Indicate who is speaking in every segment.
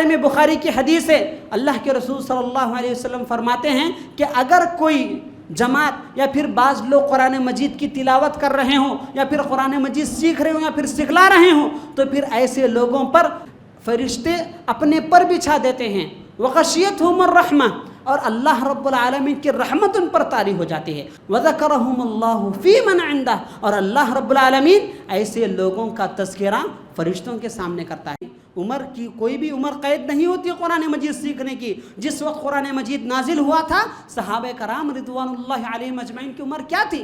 Speaker 1: بارے میں بخاری کی حدیث ہے، اللہ کے رسول صلی اللہ علیہ وسلم فرماتے ہیں کہ اگر کوئی جماعت یا پھر بعض لوگ قرآن مجید کی تلاوت کر رہے ہوں یا پھر قرآن مجید سیکھ رہے ہوں یا پھر سکھلا رہے ہوں تو پھر ایسے لوگوں پر فرشتے اپنے پر بچھا دیتے ہیں، وغشیتہم الرحمہ، اور اللہ رب العالمین کی رحمت ان پر طاری ہو جاتی ہے، وذکرہم اللہ فی من عندہ، اور اللہ رب العالمین ایسے لوگوں کا تذکرہ فرشتوں کے سامنے کرتا ہے۔ عمر کی کوئی بھی عمر قید نہیں ہوتی قرآن مجید سیکھنے کی۔ جس وقت قرآن مجید نازل ہوا تھا صحابہ کرام رضوان اللہ علیہم اجمعین کی عمر کیا تھی؟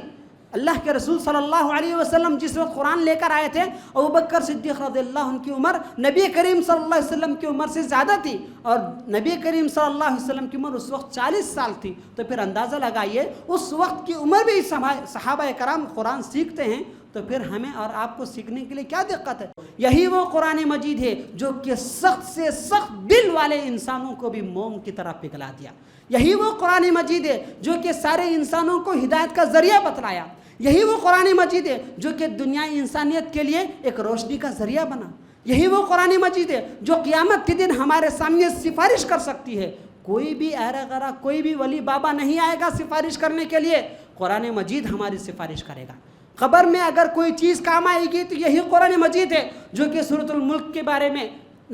Speaker 1: اللہ کے رسول صلی اللہ علیہ وسلم جس وقت قرآن لے کر آئے تھے، ابوبکر صدیق رضی اللہ عنہ کی عمر نبی کریم صلی اللہ علیہ وسلم کی عمر سے زیادہ تھی، اور نبی کریم صلی اللہ علیہ وسلم کی عمر اس وقت 40 سال تھی۔ تو پھر اندازہ لگائیے اس وقت کی عمر بھی صحابہ کرام قرآن سیکھتے ہیں، تو پھر ہمیں اور آپ کو سیکھنے کے لیے کیا دقت ہے؟ یہی وہ قرآن مجید ہے جو کہ سخت سے سخت دل والے انسانوں کو بھی موم کی طرح پگھلا دیا۔ یہی وہ قرآن مجید ہے جو کہ سارے انسانوں کو ہدایت کا ذریعہ بتلایا۔ یہی وہ قرآن مجید ہے جو کہ دنیا انسانیت کے لیے ایک روشنی کا ذریعہ بنا۔ یہی وہ قرآن مجید ہے جو قیامت کے دن ہمارے سامنے سفارش کر سکتی ہے۔ کوئی بھی ایرا غرا، کوئی بھی ولی بابا نہیں آئے گا سفارش کرنے کے لیے، قرآن مجید ہماری سفارش کرے گا۔ قبر میں اگر کوئی چیز کام آئے گی تو یہی قرآن مجید ہے جو کہ سورۃ الملک کے بارے میں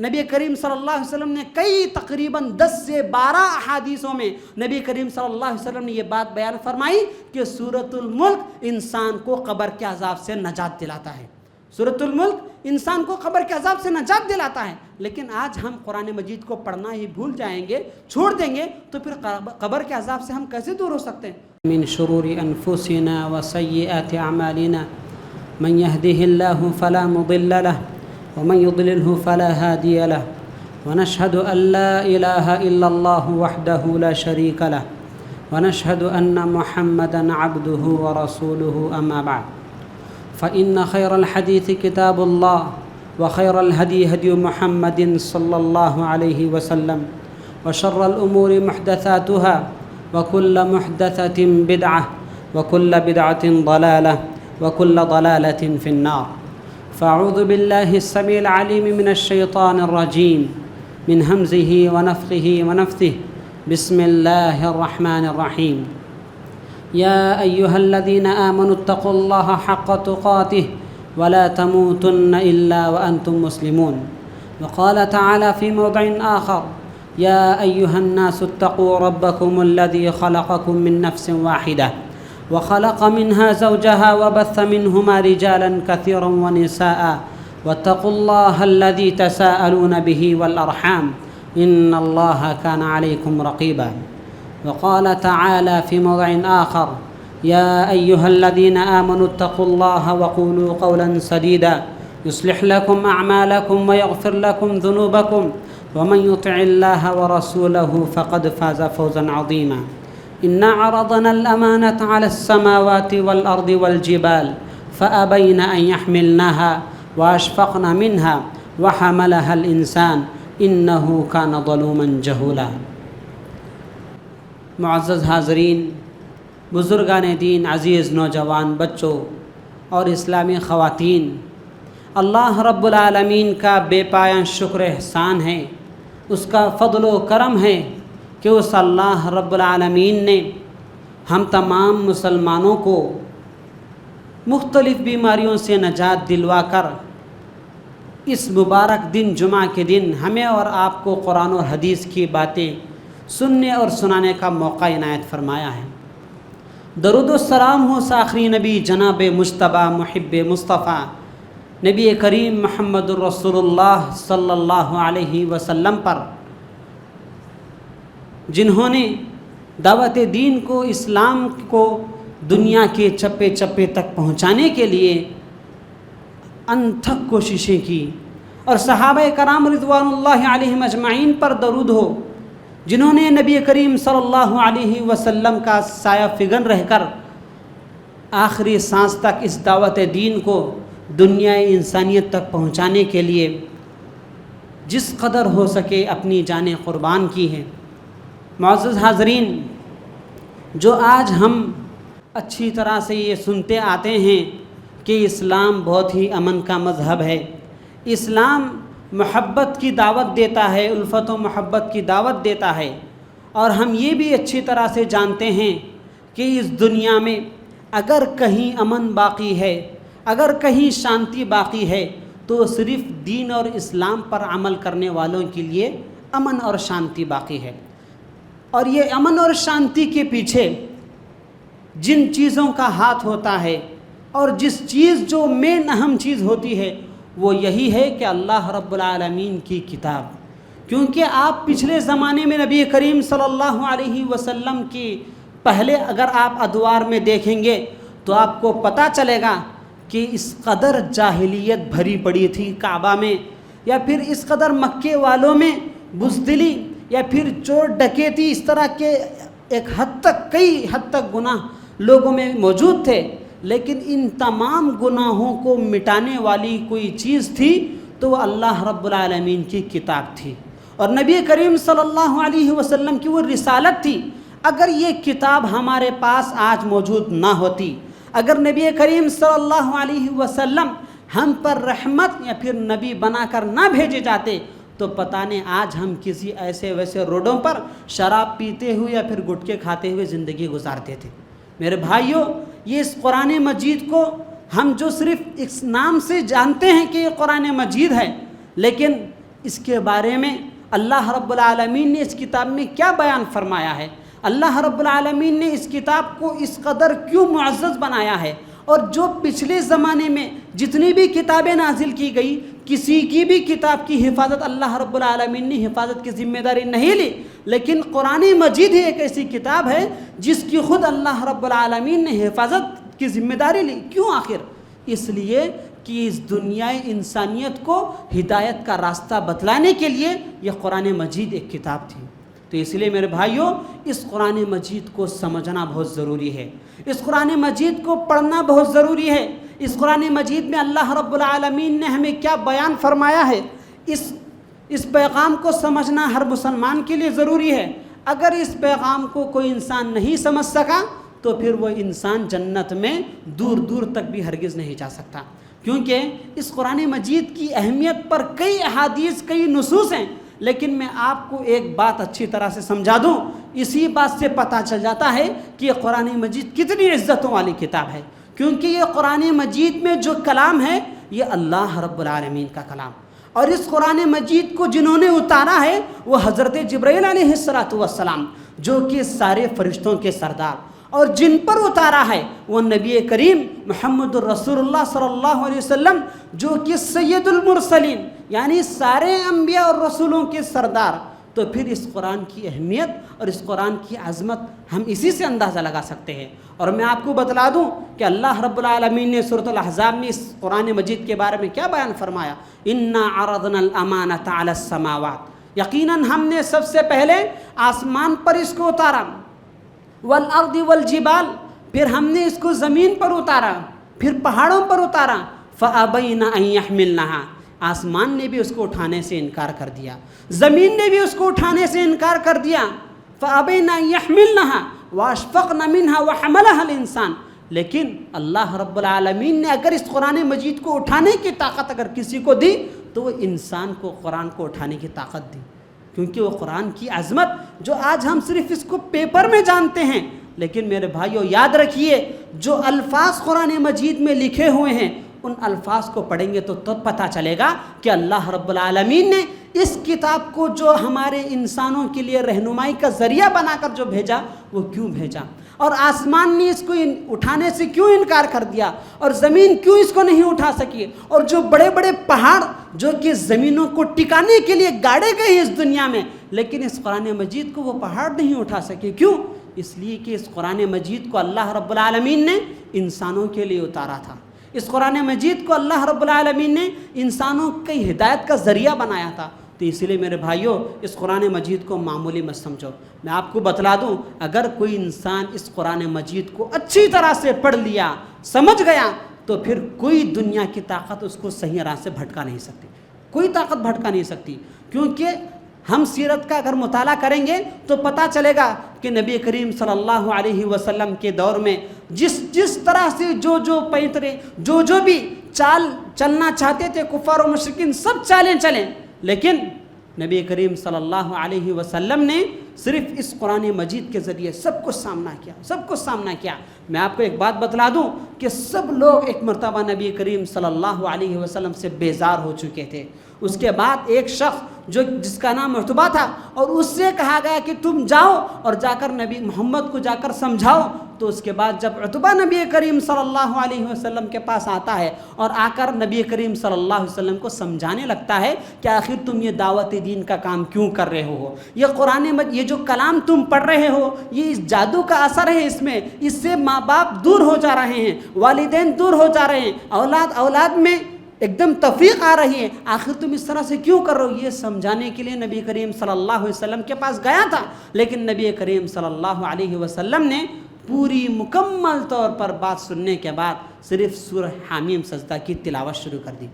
Speaker 1: نبی کریم صلی اللہ علیہ وسلم نے کئی تقریباً 10 سے 12 احادیثوں میں نبی کریم صلی اللہ علیہ وسلم نے یہ بات بیان فرمائی کہ سورۃ الملک انسان کو قبر کے عذاب سے نجات دلاتا ہے۔ سورۃ الملک انسان کو قبر کے عذاب سے نجات دلاتا ہے، لیکن آج ہم قرآن مجید کو پڑھنا ہی بھول جائیں گے، چھوڑ دیں گے، تو پھر قبر کے عذاب سے ہم کیسے دور ہو سکتے ہیں؟
Speaker 2: من شرور أنفسنا وسيئات أعمالنا من يهده الله فلا مضل له ومن يضلله فلا هادي له ونشهد أن لا إله إلا الله وحده لا شريك له ونشهد أن محمدا عبده ورسوله أما بعد فإن خير الحديث كتاب الله وخير الهدي هدي محمد صلى الله عليه وسلم وشر الأمور محدثاتها وكل محدثة بدعة وكل بدعة ضلالة وكل ضلالة في النار فأعوذ بالله السميع العليم من الشيطان الرجيم من همزه ونفخه ونفثه بسم الله الرحمن الرحيم يا أيها الذين آمنوا اتقوا الله حق تقاته ولا تموتن إلا وأنتم مسلمون وقال تعالى في موضع آخر يا أيها الناس اتقوا ربكم الذي خلقكم من نفس واحدة وخلق منها زوجها وبث منهما رجالا كثيرا ونساء واتقوا الله الذي تساءلون به والأرحام إن الله كان عليكم رقيبا وقال تعالى في موضع آخر يا أيها الذين آمنوا اتقوا الله وقولوا قولا سديدا يصلح لكم أعمالكم ويغفر لكم ذنوبكم ومن يطع الله ورسوله فقد فاز فوزا عظيما إنا عرضنا الأمانة على السماوات والأرض والجبال فأبين أن يحملنها وأشفقن منها وحملها الإنسان إنه كان ظلوما جهولا۔ معزز حاضرین، بزرگان دین، عزیز نوجوان بچوں اور اسلامی خواتین، اللہ رب العالمین کا بے پایان شکر احسان ہے، اس کا فضل و کرم ہے کہ اس اللہ رب العالمین نے ہم تمام مسلمانوں کو مختلف بیماریوں سے نجات دلوا کر اس مبارک دن جمعہ کے دن ہمیں اور آپ کو قرآن اور حدیث کی باتیں سننے اور سنانے کا موقع عنایت فرمایا ہے۔ درود و سلام ہو آخری نبی جناب مجتبیٰ محب مصطفیٰ نبی کریم محمد الرسول اللہ صلی اللہ علیہ وسلم پر، جنہوں نے دعوت دین کو، اسلام کو دنیا کے چپے چپے تک پہنچانے کے لیے انتھک کوششیں کی، اور صحابہ کرام رضوان اللہ علیہم اجمعین پر درود ہو، جنہوں نے نبی کریم صلی اللہ علیہ وسلم کا سایہ فگن رہ کر آخری سانس تک اس دعوت دین کو دنیا انسانیت تک پہنچانے کے لیے جس قدر ہو سکے اپنی جانیں قربان کی ہیں۔ معزز حاضرین، جو آج ہم اچھی طرح سے یہ سنتے آتے ہیں کہ اسلام بہت ہی امن کا مذہب ہے، اسلام
Speaker 1: محبت کی دعوت دیتا ہے، الفت و محبت کی دعوت دیتا ہے۔ اور ہم یہ بھی اچھی طرح سے جانتے ہیں کہ اس دنیا میں اگر کہیں امن باقی ہے، اگر کہیں شانتی باقی ہے، تو صرف دین اور اسلام پر عمل کرنے والوں کے لیے امن اور شانتی باقی ہے۔ اور یہ امن اور شانتی کے پیچھے جن چیزوں کا ہاتھ ہوتا ہے اور جس چیز جو مین اہم چیز ہوتی ہے وہ یہی ہے کہ اللہ رب العالمین کی کتاب۔ کیونکہ آپ پچھلے زمانے میں نبی کریم صلی اللہ علیہ وسلم کی پہلے اگر آپ ادوار میں دیکھیں گے تو آپ کو پتہ چلے گا کہ اس قدر جاہلیت بھری پڑی تھی کعبہ میں، یا پھر اس قدر مکے والوں میں بزدلی یا پھر چور ڈکیتی، اس طرح کے ایک حد تک کئی حد تک گناہ لوگوں میں موجود تھے۔ لیکن ان تمام گناہوں کو مٹانے والی کوئی چیز تھی تو وہ اللہ رب العالمین کی کتاب تھی، اور نبی کریم صلی اللہ علیہ وسلم کی وہ رسالت تھی۔ اگر یہ کتاب ہمارے پاس آج موجود نہ ہوتی، اگر نبی کریم صلی اللہ علیہ وسلم ہم پر رحمت یا پھر نبی بنا کر نہ بھیجے جاتے تو پتہ نہیں آج ہم کسی ایسے ویسے روڈوں پر شراب پیتے ہوئے یا پھر گٹکے کھاتے ہوئے زندگی گزارتے تھے۔ میرے بھائیوں، یہ اس قرآن مجید کو ہم جو صرف اس نام سے جانتے ہیں کہ یہ قرآن مجید ہے، لیکن اس کے بارے میں اللہ رب العالمین نے اس کتاب میں کیا بیان فرمایا ہے، اللہ رب العالمین نے اس کتاب کو اس قدر کیوں معزز بنایا ہے، اور جو پچھلے زمانے میں جتنی بھی کتابیں نازل کی گئی، کسی کی بھی کتاب کی حفاظت اللہ رب العالمین نے حفاظت کی ذمہ داری نہیں لی، لیکن قرآن مجید ہی ایک ایسی کتاب ہے جس کی خود اللہ رب العالمین نے حفاظت کی ذمہ داری لی۔ کیوں آخر؟ اس لیے کہ اس دنیا انسانیت کو ہدایت کا راستہ بتلانے کے لیے یہ قرآن مجید ایک کتاب تھی۔ تو اس لیے میرے بھائیوں، اس قرآن مجید کو سمجھنا بہت ضروری ہے، اس قرآن مجید کو پڑھنا بہت ضروری ہے۔ اس قرآن مجید میں اللہ رب العالمین نے ہمیں کیا بیان فرمایا ہے، اس پیغام کو سمجھنا ہر مسلمان کے لیے ضروری ہے۔ اگر اس پیغام کو کوئی انسان نہیں سمجھ سکا تو پھر وہ انسان جنت میں دور دور تک بھی ہرگز نہیں جا سکتا، کیونکہ اس قرآن مجید کی اہمیت پر کئی احادیث، کئی نصوص ہیں۔ لیکن میں آپ کو ایک بات اچھی طرح سے سمجھا دوں، اسی بات سے پتہ چل جاتا ہے کہ یہ قرآن مجید کتنی عزتوں والی کتاب ہے، کیونکہ یہ قرآن مجید میں جو کلام ہے یہ اللہ رب العالمین کا کلام، اور اس قرآن مجید کو جنہوں نے اتارا ہے وہ حضرت جبرائیل علیہ السلام، جو کہ سارے فرشتوں کے سردار، اور جن پر اتارا ہے وہ نبی کریم محمد الرسول اللہ صلی اللہ علیہ وسلم، جو کہ سید المرسلین یعنی سارے انبیاء اور رسولوں کے سردار۔ تو پھر اس قرآن کی اہمیت اور اس قرآن کی عظمت ہم اسی سے اندازہ لگا سکتے ہیں۔ اور میں آپ کو بتلا دوں کہ اللہ رب العالمین نے سورۃ الاحزاب میں اس قرآن مجید کے بارے میں کیا بیان فرمایا، اِنَّا عَرَضْنَا الْأَمَانَةَ عَلَى السَّمَاوَاتِ، یقیناً ہم نے سب سے پہلے آسمان پر اس کو اتارا، والارض والجبال، پھر ہم نے اس کو زمین پر اتارا، پھر پہاڑوں پر اتارا، فابین ان یحملنہا، آسمان نے بھی اس کو اٹھانے سے انکار کر دیا، زمین نے بھی اس کو اٹھانے سے انکار کر دیا، فابین ان یحملنہا واشفقن منہا وحملہا الانسان، لیکن اللہ رب العالمین نے اگر اس قرآن مجید کو اٹھانے کی طاقت اگر کسی کو دی تو وہ انسان کو قرآن کو اٹھانے کی طاقت دی، کیونکہ وہ قرآن کی عظمت جو آج ہم صرف اس کو پیپر میں جانتے ہیں، لیکن میرے بھائیوں یاد رکھیے جو الفاظ قرآن مجید میں لکھے ہوئے ہیں ان الفاظ کو پڑھیں گے تو تب پتہ چلے گا کہ اللہ رب العالمین نے اس کتاب کو جو ہمارے انسانوں کے لیے رہنمائی کا ذریعہ بنا کر جو بھیجا وہ کیوں بھیجا، اور آسمان نے اس کو اٹھانے سے کیوں انکار کر دیا، اور زمین کیوں اس کو نہیں اٹھا سکی، اور جو بڑے بڑے پہاڑ جو کہ زمینوں کو ٹکانے کے لیے گاڑے گئے اس دنیا میں، لیکن اس قرآن مجید کو وہ پہاڑ نہیں اٹھا سکے۔ کیوں؟ اس لیے کہ اس قرآن مجید کو اللہ رب العالمین نے انسانوں کے لیے اتارا تھا، اس قرآن مجید کو اللہ رب العالمین نے انسانوں کی ہدایت کا ذریعہ بنایا تھا۔ تو اس لیے میرے بھائیوں اس قرآن مجید کو معمولی مت سمجھو۔ میں آپ کو بتلا دوں اگر کوئی انسان اس قرآن مجید کو اچھی طرح سے پڑھ لیا، سمجھ گیا، تو پھر کوئی دنیا کی طاقت اس کو صحیح راہ سے بھٹکا نہیں سکتی، کوئی طاقت بھٹکا نہیں سکتی، کیونکہ ہم سیرت کا اگر مطالعہ کریں گے تو پتہ چلے گا کہ نبی کریم صلی اللہ علیہ وسلم کے دور میں جس طرح سے جو پیترے جو بھی چال چلنا چاہتے تھے کفار و مشرکین سب چالیں چلیں، لیکن نبی کریم صلی اللہ علیہ وسلم نے صرف اس قرآن مجید کے ذریعے سب کچھ سامنا کیا. میں آپ کو ایک بات بتلا دوں کہ سب لوگ ایک مرتبہ نبی کریم صلی اللہ علیہ وسلم سے بیزار ہو چکے تھے. اس کے بعد ایک شخص جس کا نام عتبہ تھا، اور اس سے کہا گیا کہ تم جاؤ اور جا کر نبی محمد کو جا کر سمجھاؤ. تو اس کے بعد جب عتبہ نبی کریم صلی اللہ علیہ وسلم کے پاس آتا ہے اور آ کر نبی کریم صلی اللہ علیہ وسلم کو سمجھانے لگتا ہے کہ آخر تم یہ دعوت دین کا کام کیوں کر رہے ہو، یہ جو کلام تم پڑھ رہے ہو یہ اس جادو کا اثر ہے، اس سے ماں باپ دور ہو جا رہے ہیں، والدین دور ہو جا رہے ہیں، اولاد میں ایک دم تفریق آ رہی ہے، آخر تم اس طرح سے کیوں کر رہے ہو. یہ سمجھانے کے لیے نبی کریم صلی اللہ علیہ وسلم کے پاس گیا تھا، لیکن نبی کریم صلی اللہ علیہ وسلم نے پوری مکمل طور پر بات سننے کے بعد صرف سورہ حامیم سجدہ کی تلاوت شروع کر دی.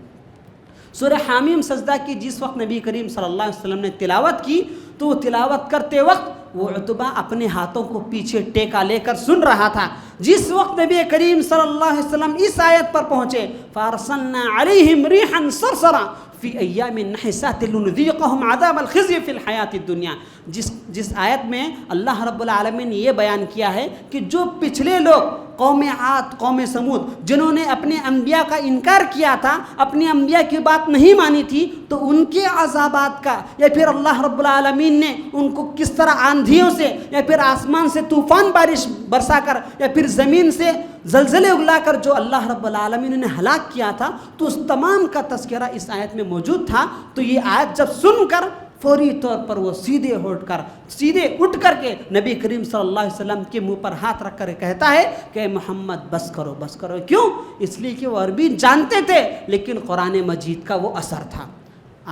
Speaker 1: سورہ حامیم سجدہ کی جس وقت نبی کریم صلی اللہ علیہ وسلم نے تلاوت کی تو وہ تلاوت کرتے وقت وہ عتبہ اپنے ہاتھوں کو پیچھے ٹیکا لے کر سن رہا تھا. جس وقت نبی کریم صلی اللہ علیہ وسلم اس آیت پر پہنچے فَأَرْسَلْنَا عَلَيْهِمْ رِيحًا صَرْصَرًا فی ایام نحسات لنذیقہم عذاب الخزی فی الحیات الدنیا، جس آیت میں اللہ رب العالمین نے یہ بیان کیا ہے کہ جو پچھلے لوگ قوم عاد، قوم سمود، جنہوں نے اپنے انبیاء کا انکار کیا تھا، اپنے انبیاء کی بات نہیں مانی تھی، تو ان کے عذابات کا یا پھر اللہ رب العالمین نے ان کو کس طرح آندھیوں سے یا پھر آسمان سے طوفان بارش برسا کر یا پھر زمین سے زلزلے اگلا کر جو اللہ رب العالمین نے ہلاک کیا تھا، تو اس تمام کا تذکرہ اس آیت میں موجود تھا. تو یہ آیت جب سن کر فوری طور پر وہ سیدھے اٹھ کر کے نبی کریم صلی اللہ علیہ وسلم کے منہ پر ہاتھ رکھ کر کہتا ہے کہ محمد بس کرو. کیوں؟ اس لیے کہ وہ عربی جانتے تھے لیکن قرآن مجید کا وہ اثر تھا.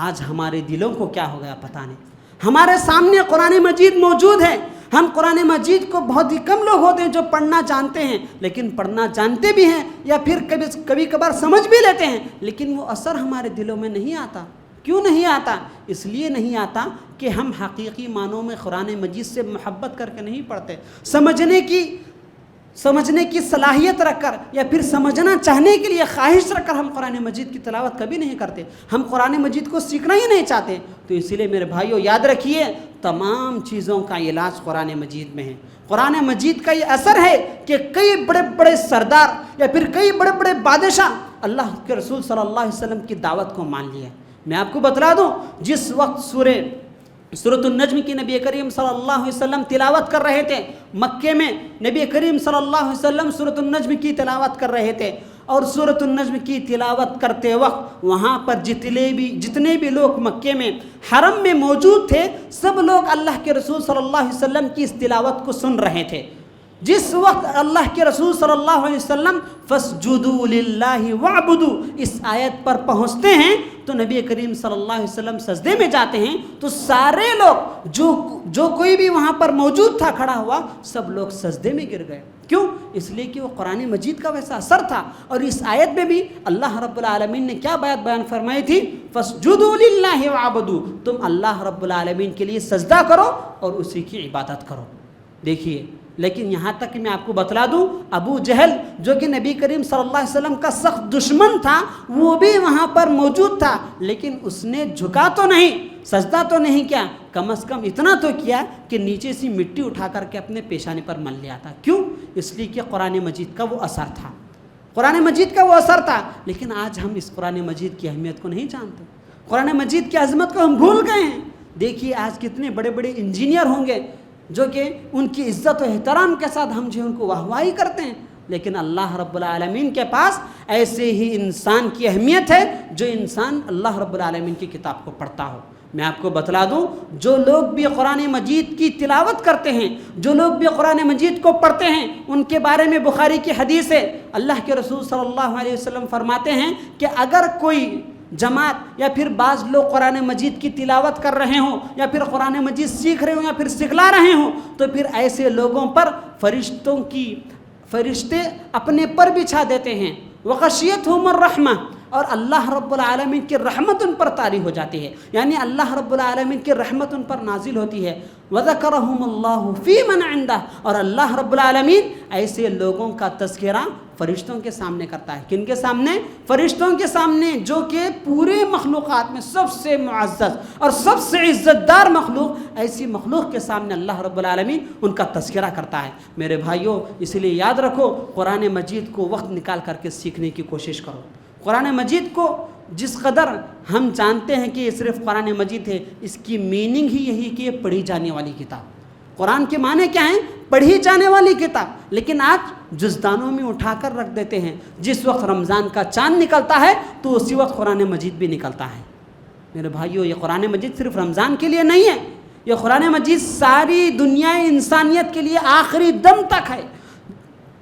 Speaker 1: آج ہمارے دلوں کو کیا ہو گیا پتہ نہیں. ہمارے سامنے قرآن مجید موجود ہے، ہم قرآن مجید کو بہت ہی کم لوگ ہوتے ہیں جو پڑھنا جانتے ہیں، لیکن پڑھنا جانتے بھی ہیں یا پھر کبھی کبھار سمجھ بھی لیتے ہیں، لیکن وہ اثر ہمارے دلوں میں نہیں آتا. کیوں نہیں آتا؟ اس لیے نہیں آتا کہ ہم حقیقی معنوں میں قرآن مجید سے محبت کر کے نہیں پڑھتے. سمجھنے کی صلاحیت رکھ کر یا پھر سمجھنا چاہنے کے لیے خواہش رکھ کر ہم قرآن مجید کی تلاوت کبھی نہیں کرتے. ہم قرآن مجید کو سیکھنا ہی نہیں چاہتے. تو اسی لیے میرے بھائیوں یاد رکھیے، تمام چیزوں کا علاج قرآن مجید میں ہے. قرآن مجید کا یہ اثر ہے کہ کئی بڑے بڑے سردار یا پھر کئی بڑے بڑے بادشاہ اللہ کے رسول صلی اللہ علیہ وسلم کی دعوت کو مان لیا. میں آپ کو بتلا دوں، جس وقت سورۃ النجم کی نبی کریم صلی اللہ علیہ وسلم تلاوت کر رہے تھے، مکے میں نبی کریم صلی اللہ علیہ وسلم سورۃ النجم کی تلاوت کر رہے تھے، اور سورۃ النجم کی تلاوت کرتے وقت وہاں پر جتنے بھی لوگ مکے میں حرم میں موجود تھے، سب لوگ اللہ کے رسول صلی اللہ علیہ وسلم کی اس تلاوت کو سن رہے تھے. جس وقت اللہ کے رسول صلی اللہ علیہ وسلم فَاسْجُدُوا لِلَّهِ وَاعْبُدُوا اس آیت پر پہنچتے ہیں تو نبی کریم صلی اللہ علیہ وسلم سجدے میں جاتے ہیں، تو سارے لوگ جو کوئی بھی وہاں پر موجود تھا کھڑا ہوا، سب لوگ سجدے میں گر گئے. کیوں؟ اس لیے کہ وہ قرآن مجید کا ویسا اثر تھا. اور اس آیت میں بھی اللہ رب العالمین نے کیا بات بیان فرمائی تھی؟ فَاسْجُدُوا لِلَّهِ وَاعْبُدُوا تم اللہ رب العالمین کے لیے سجدہ کرو اور اسی کی عبادت کرو. دیکھیے، لیکن یہاں تک کہ میں آپ کو بتلا دوں، ابو جہل جو کہ نبی کریم صلی اللہ علیہ وسلم کا سخت دشمن تھا، وہ بھی وہاں پر موجود تھا، لیکن اس نے جھکا تو نہیں، سجدہ تو نہیں کیا، کم از کم اتنا تو کیا کہ نیچے سے مٹی اٹھا کر کے اپنے پیشانے پر مل لیا تھا. کیوں؟ اس لیے کہ قرآن مجید کا وہ اثر تھا. قرآن مجید کا وہ اثر تھا. لیکن آج ہم اس قرآن مجید کی اہمیت کو نہیں جانتے، قرآن مجید کی عظمت کو ہم بھول گئے ہیں. دیکھیے آج کتنے بڑے بڑے انجینئر ہوں گے جو کہ ان کی عزت و احترام کے ساتھ ہم جو ان کو واہواہی کرتے ہیں، لیکن اللہ رب العالمین کے پاس ایسے ہی انسان کی اہمیت ہے جو انسان اللہ رب العالمین کی کتاب کو پڑھتا ہو. میں آپ کو بتلا دوں، جو لوگ بھی قرآن مجید کی تلاوت کرتے ہیں، جو لوگ بھی قرآن مجید کو پڑھتے ہیں، ان کے بارے میں بخاری کی حدیث ہے، اللہ کے رسول صلی اللہ علیہ وسلم فرماتے ہیں کہ اگر کوئی جماعت یا پھر بعض لوگ قرآن مجید کی تلاوت کر رہے ہوں یا پھر قرآن مجید سیکھ رہے ہوں یا پھر سکھلا رہے ہوں، تو پھر ایسے لوگوں پر فرشتے اپنے پر بچھا دیتے ہیں. وغشیتہم الرحمہ اور اللہ رب العالمین کی رحمت ان پر طاری ہو جاتی ہے، یعنی اللہ رب العالمین کی رحمت ان پر نازل ہوتی ہے۔ وَذَكَرَهُمُ اللَّهُ فِي مَنْ عِنْدَهُ، اور اللہ رب العالمین ایسے لوگوں کا تذکرہ فرشتوں کے سامنے کرتا ہے۔ کن کے سامنے؟ فرشتوں کے سامنے، جو کہ پورے مخلوقات میں سب سے معزز اور سب سے عزت دار مخلوق، ایسی مخلوق کے سامنے اللہ رب العالمین ان کا تذکرہ کرتا ہے۔ میرے بھائیوں، اس لیے یاد رکھو، قرآن مجید کو وقت نکال کر کے سیکھنے کی کوشش کرو۔ قرآن مجید کو جس قدر ہم جانتے ہیں کہ یہ صرف قرآن مجید ہے، اس کی میننگ ہی یہی کہ یہ پڑھی جانے والی کتاب۔ قرآن کے معنی کیا ہیں؟ پڑھی جانے والی کتاب، لیکن آج جزدانوں میں اٹھا کر رکھ دیتے ہیں۔ جس وقت رمضان کا چاند نکلتا ہے تو اسی وقت قرآن مجید بھی نکلتا ہے۔ میرے بھائیوں، یہ قرآن مجید صرف رمضان کے لیے نہیں ہے، یہ قرآن مجید ساری دنیا انسانیت کے لیے آخری دم تک ہے۔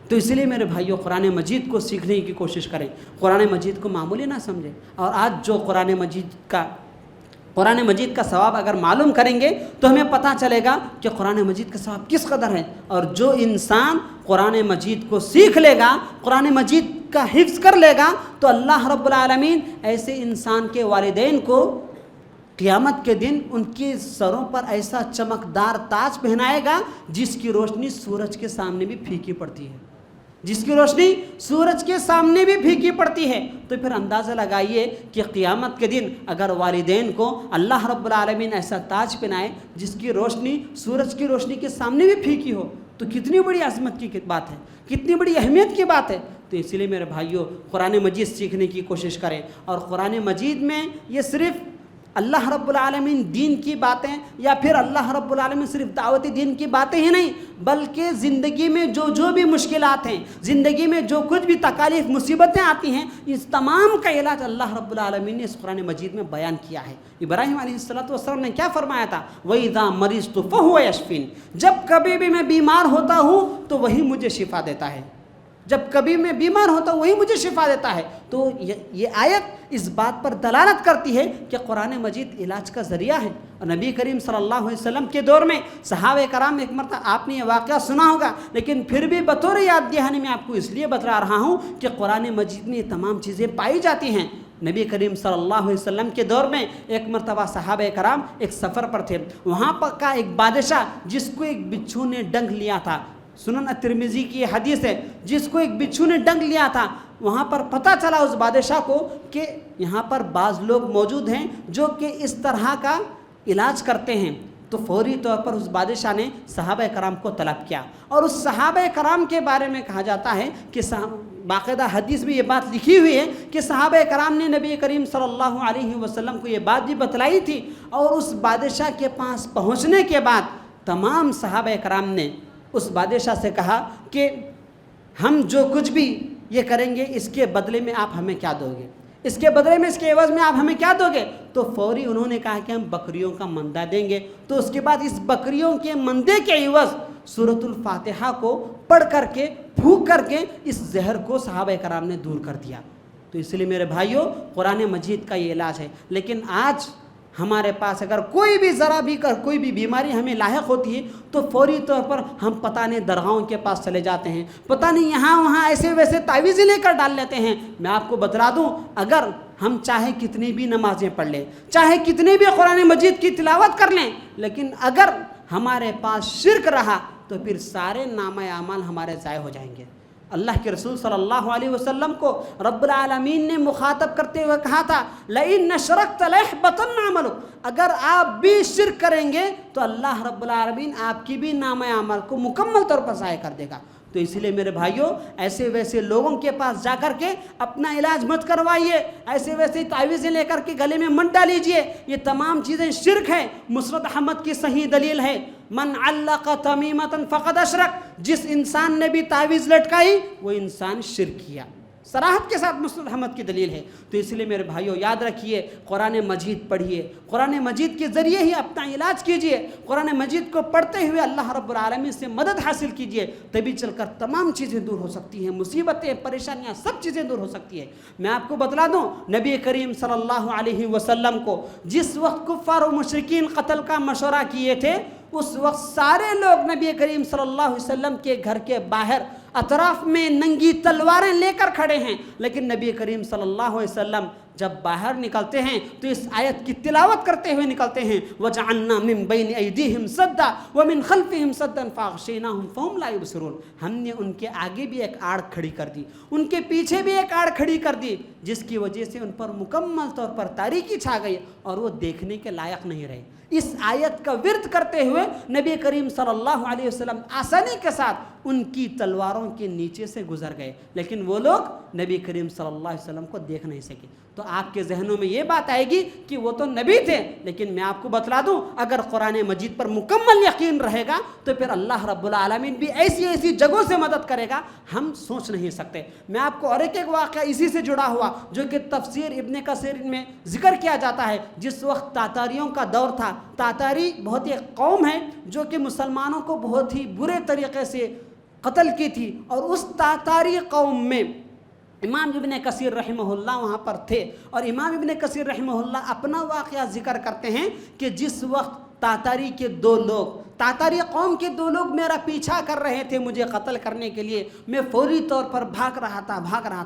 Speaker 1: تو اس لیے میرے بھائیوں، قرآن مجید کو سیکھنے کی کوشش کریں، قرآن مجید کو معمولی نہ سمجھیں۔ اور آج جو قرآن مجید کا ثواب اگر معلوم کریں گے تو ہمیں پتہ چلے گا کہ قرآن مجید کا ثواب کس قدر ہے۔ اور جو انسان قرآن مجید کو سیکھ لے گا، قرآن مجید کا حفظ کر لے گا، تو اللہ رب العالمین ایسے انسان کے والدین کو قیامت کے دن ان کے سروں پر ایسا چمکدار تاج پہنائے گا جس کی روشنی سورج کے سامنے بھی پھیکی پڑتی ہے، جس کی روشنی سورج کے سامنے بھی پھیکی پڑتی ہے۔ تو پھر اندازہ لگائیے کہ قیامت کے دن اگر والدین کو اللہ رب العالمین ایسا تاج پہنائے جس کی روشنی سورج کی روشنی کے سامنے بھی پھیکی ہو، تو کتنی بڑی عظمت کی بات ہے، کتنی بڑی اہمیت کی بات ہے۔ تو اسی لیے میرے بھائیوں، قرآن مجید سیکھنے کی کوشش کریں۔ اور قرآن مجید میں یہ صرف اللہ رب العالمین دین کی باتیں یا پھر اللہ رب العالمین صرف دعوتی دین کی باتیں ہی نہیں، بلکہ زندگی میں جو بھی مشکلات ہیں، زندگی میں جو کچھ بھی تکالیف مصیبتیں آتی ہیں، اس تمام کا علاج اللہ رب العالمین نے اس قرآن مجید میں بیان کیا ہے۔ ابراہیم علیہ السلام نے کیا فرمایا تھا؟ وَإِذَا مَرِضْتُ فَهُوَ يَشْفِينِ، جب کبھی بھی میں بیمار ہوتا ہوں تو وہی مجھے شفا دیتا ہے، جب کبھی میں بیمار ہوتا ہوں وہی مجھے شفا دیتا ہے۔ تو یہ آیت اس بات پر دلالت کرتی ہے کہ قرآن مجید علاج کا ذریعہ ہے۔ اور نبی کریم صلی اللہ علیہ وسلم کے دور میں صحابہ کرام، ایک مرتبہ آپ نے یہ واقعہ سنا ہوگا، لیکن پھر بھی بطور یاد دہانی میں آپ کو اس لیے بتلا رہا ہوں کہ قرآن مجید میں یہ تمام چیزیں پائی جاتی ہیں۔ نبی کریم صلی اللہ علیہ وسلم کے دور میں ایک مرتبہ صحابہ کرام ایک سفر پر تھے، وہاں پر کا ایک بادشاہ جس کو ایک بچھو نے ڈنک لیا تھا، سنن ترمذی کی حدیث ہے، جس کو ایک بچھو نے ڈنک لیا تھا، وہاں پر پتہ چلا اس بادشاہ کو کہ یہاں پر بعض لوگ موجود ہیں جو کہ اس طرح کا علاج کرتے ہیں۔ تو فوری طور پر اس بادشاہ نے صحابہ کرام کو طلب کیا، اور اس صحابہ کرام کے بارے میں کہا جاتا ہے کہ باقاعدہ حدیث میں یہ بات لکھی ہوئی ہے کہ صحابہ کرام نے نبی کریم صلی اللہ علیہ وسلم کو یہ بات بھی بتلائی تھی، اور اس بادشاہ کے پاس پہنچنے کے بعد تمام صحابہ کرام نے اس بادشاہ سے کہا کہ ہم جو کچھ بھی یہ کریں گے اس کے بدلے میں آپ ہمیں کیا دو گے، اس کے بدلے میں، اس کے عوض میں آپ ہمیں کیا دو گے؟ تو فوری انہوں نے کہا کہ ہم بکریوں کا مندہ دیں گے۔ تو اس کے بعد اس بکریوں کے مندے کے عوض سورۃ الفاتحہ کو پڑھ کر کے، پھونک کر کے اس زہر کو صحابہ کرام نے دور کر دیا۔ تو اس لیے میرے بھائیوں، قرآن مجید کا یہ علاج ہے۔ لیکن آج ہمارے پاس اگر کوئی بھی ذرا بھی کوئی بھی بیماری ہمیں لاحق ہوتی ہے تو فوری طور پر ہم پتہ نہیں درگاہوں کے پاس چلے جاتے ہیں، پتہ نہیں یہاں وہاں ایسے ویسے تعویذیں لے کر ڈال لیتے ہیں۔ میں آپ کو بتلا دوں، اگر ہم چاہے کتنی بھی نمازیں پڑھ لیں، چاہے کتنے بھی قرآن مجید کی تلاوت کر لیں، لیکن اگر ہمارے پاس شرک رہا تو پھر سارے نامہ اعمال ہمارے ضائع ہو جائیں گے۔ اللہ کے رسول صلی اللہ علیہ وسلم کو رب العالمین نے مخاطب کرتے ہوئے کہا تھا، لئن اشرکت لیحبطن عملک، اگر آپ بھی شرک کریں گے تو اللہ رب العالمین آپ کی بھی نامہ اعمال کو مکمل طور پر ضائع کر دے گا۔ تو اس لیے میرے بھائیوں، ایسے ویسے لوگوں کے پاس جا کر کے اپنا علاج مت کروائیے، ایسے ویسے تعویذیں لے کر کے گلے میں مت ڈالیجئے، یہ تمام چیزیں شرک ہیں۔ مسند احمد کی صحیح دلیل ہے، من علق تمیمۃ فقد اشرک، جس انسان نے بھی تعویذ لٹکائی وہ انسان شرک کیا۔ صراحت کے ساتھ مسند احمد کی دلیل ہے۔ تو اس لیے میرے بھائیوں یاد رکھیے، قرآن مجید پڑھیے، قرآن مجید کے ذریعے ہی اپنا علاج کیجیے، قرآن مجید کو پڑھتے ہوئے اللہ رب العالمین سے مدد حاصل کیجیے، تبھی چل کر تمام چیزیں دور ہو سکتی ہیں، مصیبتیں، پریشانیاں، سب چیزیں دور ہو سکتی ہیں۔ میں آپ کو بتلا دوں، نبی کریم صلی اللہ علیہ وسلم کو جس وقت کفار و مشرکین قتل کا مشورہ کیے تھے، اس وقت سارے لوگ نبی کریم صلی اللہ علیہ وسلم کے گھر کے باہر اطراف میں ننگی تلواریں لے کر کھڑے ہیں، لیکن نبی کریم صلی اللہ علیہ وسلم جب باہر نکلتے ہیں تو اس آیت کی تلاوت کرتے ہوئے نکلتے ہیں، وَجَعَلْنَا مِن بَيْنِ أَيْدِيهِمْ سَدًّا وَمِن خَلْفِهِمْ سَدًّا فَأَغْشَيْنَاهُمْ فَهُمْ لَا يُبْصِرُونَ۔ ہم نے ان کے آگے بھی ایک آڑ کھڑی کر دی، ان کے پیچھے بھی ایک آڑ کھڑی کر دی، جس کی وجہ سے ان پر مکمل طور پر تاریکی چھا گئی اور وہ دیکھنے کے لائق نہیں رہے۔ اس آیت کا ورد کرتے ہوئے نبی کریم صلی اللہ علیہ وسلم آسانی کے ساتھ ان کی تلواروں کے نیچے سے گزر گئے، لیکن وہ لوگ نبی کریم صلی اللہ علیہ وسلم کو دیکھ نہیں سکے۔ تو آپ کے ذہنوں میں یہ بات آئے گی کہ وہ تو نبی تھے، لیکن میں آپ کو بتلا دوں اگر قرآن مجید پر مکمل یقین رہے گا تو پھر اللہ رب العالمین بھی ایسی ایسی جگہوں سے مدد کرے گا ہم سوچ نہیں سکتے۔ میں آپ کو اور ایک واقعہ اسی سے جڑا ہوا جو کہ تفسیر ابن کثیر میں ذکر کیا جاتا ہے، جس وقت تاتاریوں کا دور تھا۔ تاتاری بہت ایک قوم ہے جو کہ مسلمانوں کو بہت ہی برے طریقے سے قتل کی تھی، اور اس تاتاری قوم میں امام ابن کثیر رحمہ اللہ وہاں پر تھے، اور امام ابن کثیر رحمہ اللہ اپنا واقعہ ذکر کرتے ہیں کہ جس وقت تاتاری کے تاتاری قوم کے دو لوگ میرا پیچھا کر رہے تھے مجھے قتل کرنے کے لیے، میں فوری طور پر بھاگ رہا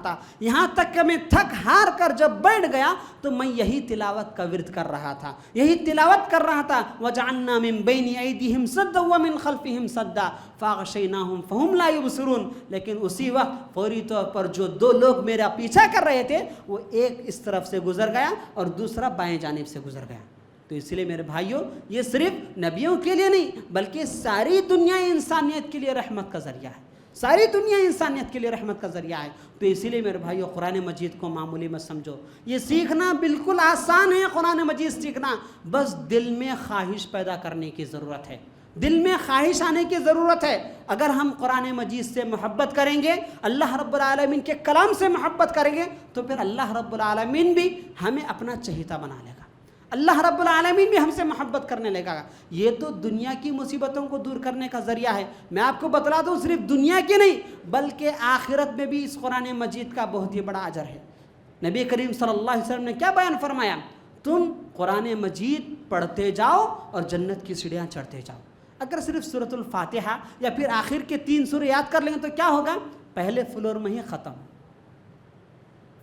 Speaker 1: تھا، یہاں تک کہ میں تھک ہار کر جب بیٹھ گیا تو میں یہی تلاوت کا ورد کر رہا تھا، وَجَعَلْنَا مِن بَيْنِ أَيْدِيهِمْ سَدًّا وَمِن خَلْفِهِمْ سَدًّا فَأَغْشَيْنَاهُمْ فَهُمْ لَا يُبْصِرُونَ۔ لیکن اسی وقت فوری طور پر جو دو لوگ میرا پیچھا کر رہے تھے وہ ایک اس طرف سے گزر گیا اور دوسرا بائیں جانب سے گزر گیا۔ تو اس لیے میرے بھائیوں، یہ صرف نبیوں کے لیے نہیں بلکہ ساری دنیا انسانیت کے لیے رحمت کا ذریعہ ہے، ساری دنیا انسانیت کے لیے رحمت کا ذریعہ ہے۔ تو اسی لیے میرے بھائیوں، قرآن مجید کو معمولی مت سمجھو، یہ سیکھنا بالکل آسان ہے۔ قرآن مجید سیکھنا بس دل میں خواہش پیدا کرنے کی ضرورت ہے، دل میں خواہش آنے کی ضرورت ہے۔ اگر ہم قرآن مجید سے محبت کریں گے، اللہ رب العالمین کے کلام سے محبت کریں گے، تو پھر اللہ رب العالمین بھی ہمیں اپنا چہیتا بنا لے گا، اللہ رب العالمین بھی ہم سے محبت کرنے لگا گا۔ یہ تو دنیا کی مصیبتوں کو دور کرنے کا ذریعہ ہے۔ میں آپ کو بتلا دوں صرف دنیا کی نہیں بلکہ آخرت میں بھی اس قرآن مجید کا بہت ہی بڑا اجر ہے۔ نبی کریم صلی اللہ علیہ وسلم نے کیا بیان فرمایا؟ تم قرآن مجید پڑھتے جاؤ اور جنت کی سیڑھیاں چڑھتے جاؤ۔ اگر صرف سورۃ الفاتحہ یا پھر آخر کے 3 سورے یاد کر لیں تو کیا ہوگا؟ پہلے فلور میں ہی ختم،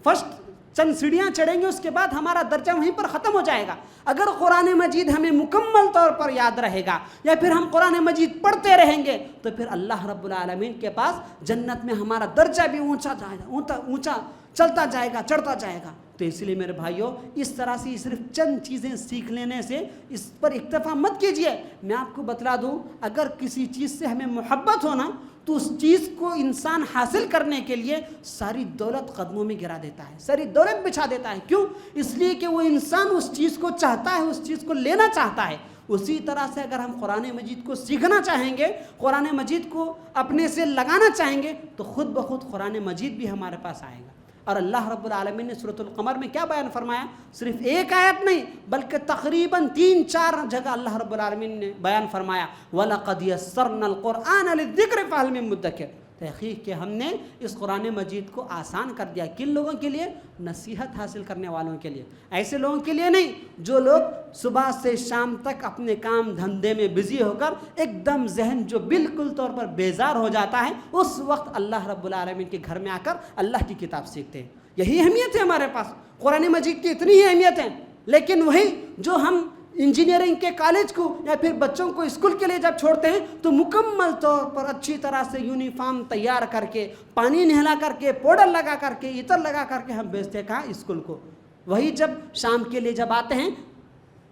Speaker 1: فرسٹ چند سیڑھیاں چڑھیں گے، اس کے بعد ہمارا درجہ وہیں پر ختم ہو جائے گا۔ اگر قرآن مجید ہمیں مکمل طور پر یاد رہے گا یا پھر ہم قرآن مجید پڑھتے رہیں گے تو پھر اللہ رب العالمین کے پاس جنت میں ہمارا درجہ بھی اونچا چلتا جائے گا، چڑھتا جائے گا۔ تو اس لیے میرے بھائیوں، اس طرح سے صرف چند چیزیں سیکھ لینے سے اس پر اکتفا مت کیجیے۔ میں آپ کو بتلا دوں، اگر کسی چیز سے ہمیں محبت ہونا تو اس چیز کو انسان حاصل کرنے کے لیے ساری دولت قدموں میں گرا دیتا ہے، ساری دولت بچھا دیتا ہے۔ کیوں؟ اس لیے کہ وہ انسان اس چیز کو چاہتا ہے، اس چیز کو لینا چاہتا ہے۔ اسی طرح سے اگر ہم قرآن مجید کو سیکھنا چاہیں گے، قرآن مجید کو اپنے سے لگانا چاہیں گے تو خود بخود قرآن مجید بھی ہمارے پاس آئے گا۔ اور اللہ رب العالمین نے سورۃ القمر میں کیا بیان فرمایا؟ صرف ایک آیت نہیں بلکہ تقریباً 3-4 جگہ اللہ رب العالمین نے بیان فرمایا، وَلَقَدْ يَسَّرْنَا الْقُرْآنَ لِلذِّكْرِ فَهَلْ مِن مُدَّكِرٍ۔ تحقیق کہ ہم نے اس قرآن مجید کو آسان کر دیا۔ کن لوگوں کے لیے؟ نصیحت حاصل کرنے والوں کے لیے، ایسے لوگوں کے لیے نہیں جو لوگ صبح سے شام تک اپنے کام دھندے میں بزی ہو کر ایک دم ذہن جو بالکل طور پر بیزار ہو جاتا ہے، اس وقت اللہ رب العالمین کے گھر میں آ کر اللہ کی کتاب سیکھتے ہیں۔ یہی اہمیت ہے ہمارے پاس، قرآن مجید کی اتنی ہی اہمیت ہے۔ لیکن وہی جو ہم انجینئرنگ کے کالج کو یا پھر بچوں کو اسکول کے لیے جب چھوڑتے ہیں تو مکمل طور پر اچھی طرح سے یونیفارم تیار کر کے، پانی نہلا کر کے، پاؤڈر لگا کر کے، عطر لگا کر کے ہم بھیجتے کہاں؟ اسکول کو۔ وہی جب شام کے لیے جب آتے ہیں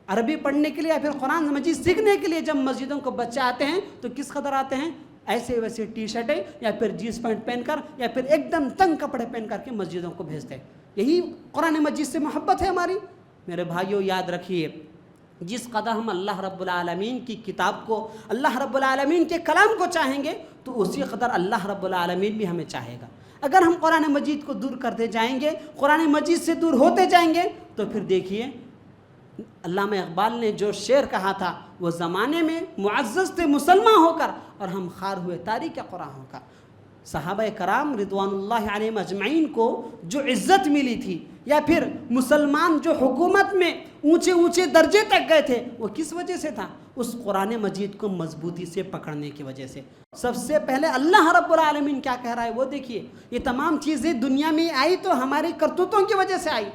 Speaker 1: عربی پڑھنے کے لیے یا پھر قرآن مجید سیکھنے کے لیے جب مسجدوں کو بچے آتے ہیں تو کس قدر آتے ہیں؟ ایسے ویسے ٹی شرٹیں یا پھر جینس پینٹ پہن کر یا پھر ایک دم تنگ کپڑے پہن کر کے مسجدوں کو بھیجتے ہیں۔ یہی قرآن مجید سے محبت ہے ہماری۔ میرے بھائیوں، یاد رکھیے، جس قدر ہم اللہ رب العالمین کی کتاب کو، اللہ رب العالمین کے کلام کو چاہیں گے تو اسی قدر اللہ رب العالمین بھی ہمیں چاہے گا۔ اگر ہم قرآن مجید کو دور کرتے جائیں گے، قرآن مجید سے دور ہوتے جائیں گے تو پھر دیکھیے علامہ اقبال نے جو شعر کہا تھا، وہ زمانے میں معزز تھے مسلمان ہو کر اور ہم خار ہوئے تاریک قرآن ہو کر۔ صحابہ کرام رضوان اللہ علیہم اجمعین کو جو عزت ملی تھی، یا پھر مسلمان جو حکومت میں اونچے اونچے درجے تک گئے تھے وہ کس وجہ سے تھا؟ اس قرآن مجید کو مضبوطی سے پکڑنے کی وجہ سے۔ سب سے پہلے اللہ رب العالمین کیا کہہ رہا ہے وہ دیکھیے، یہ تمام چیزیں دنیا میں آئی تو ہماری کرتوتوں کی وجہ سے آئی۔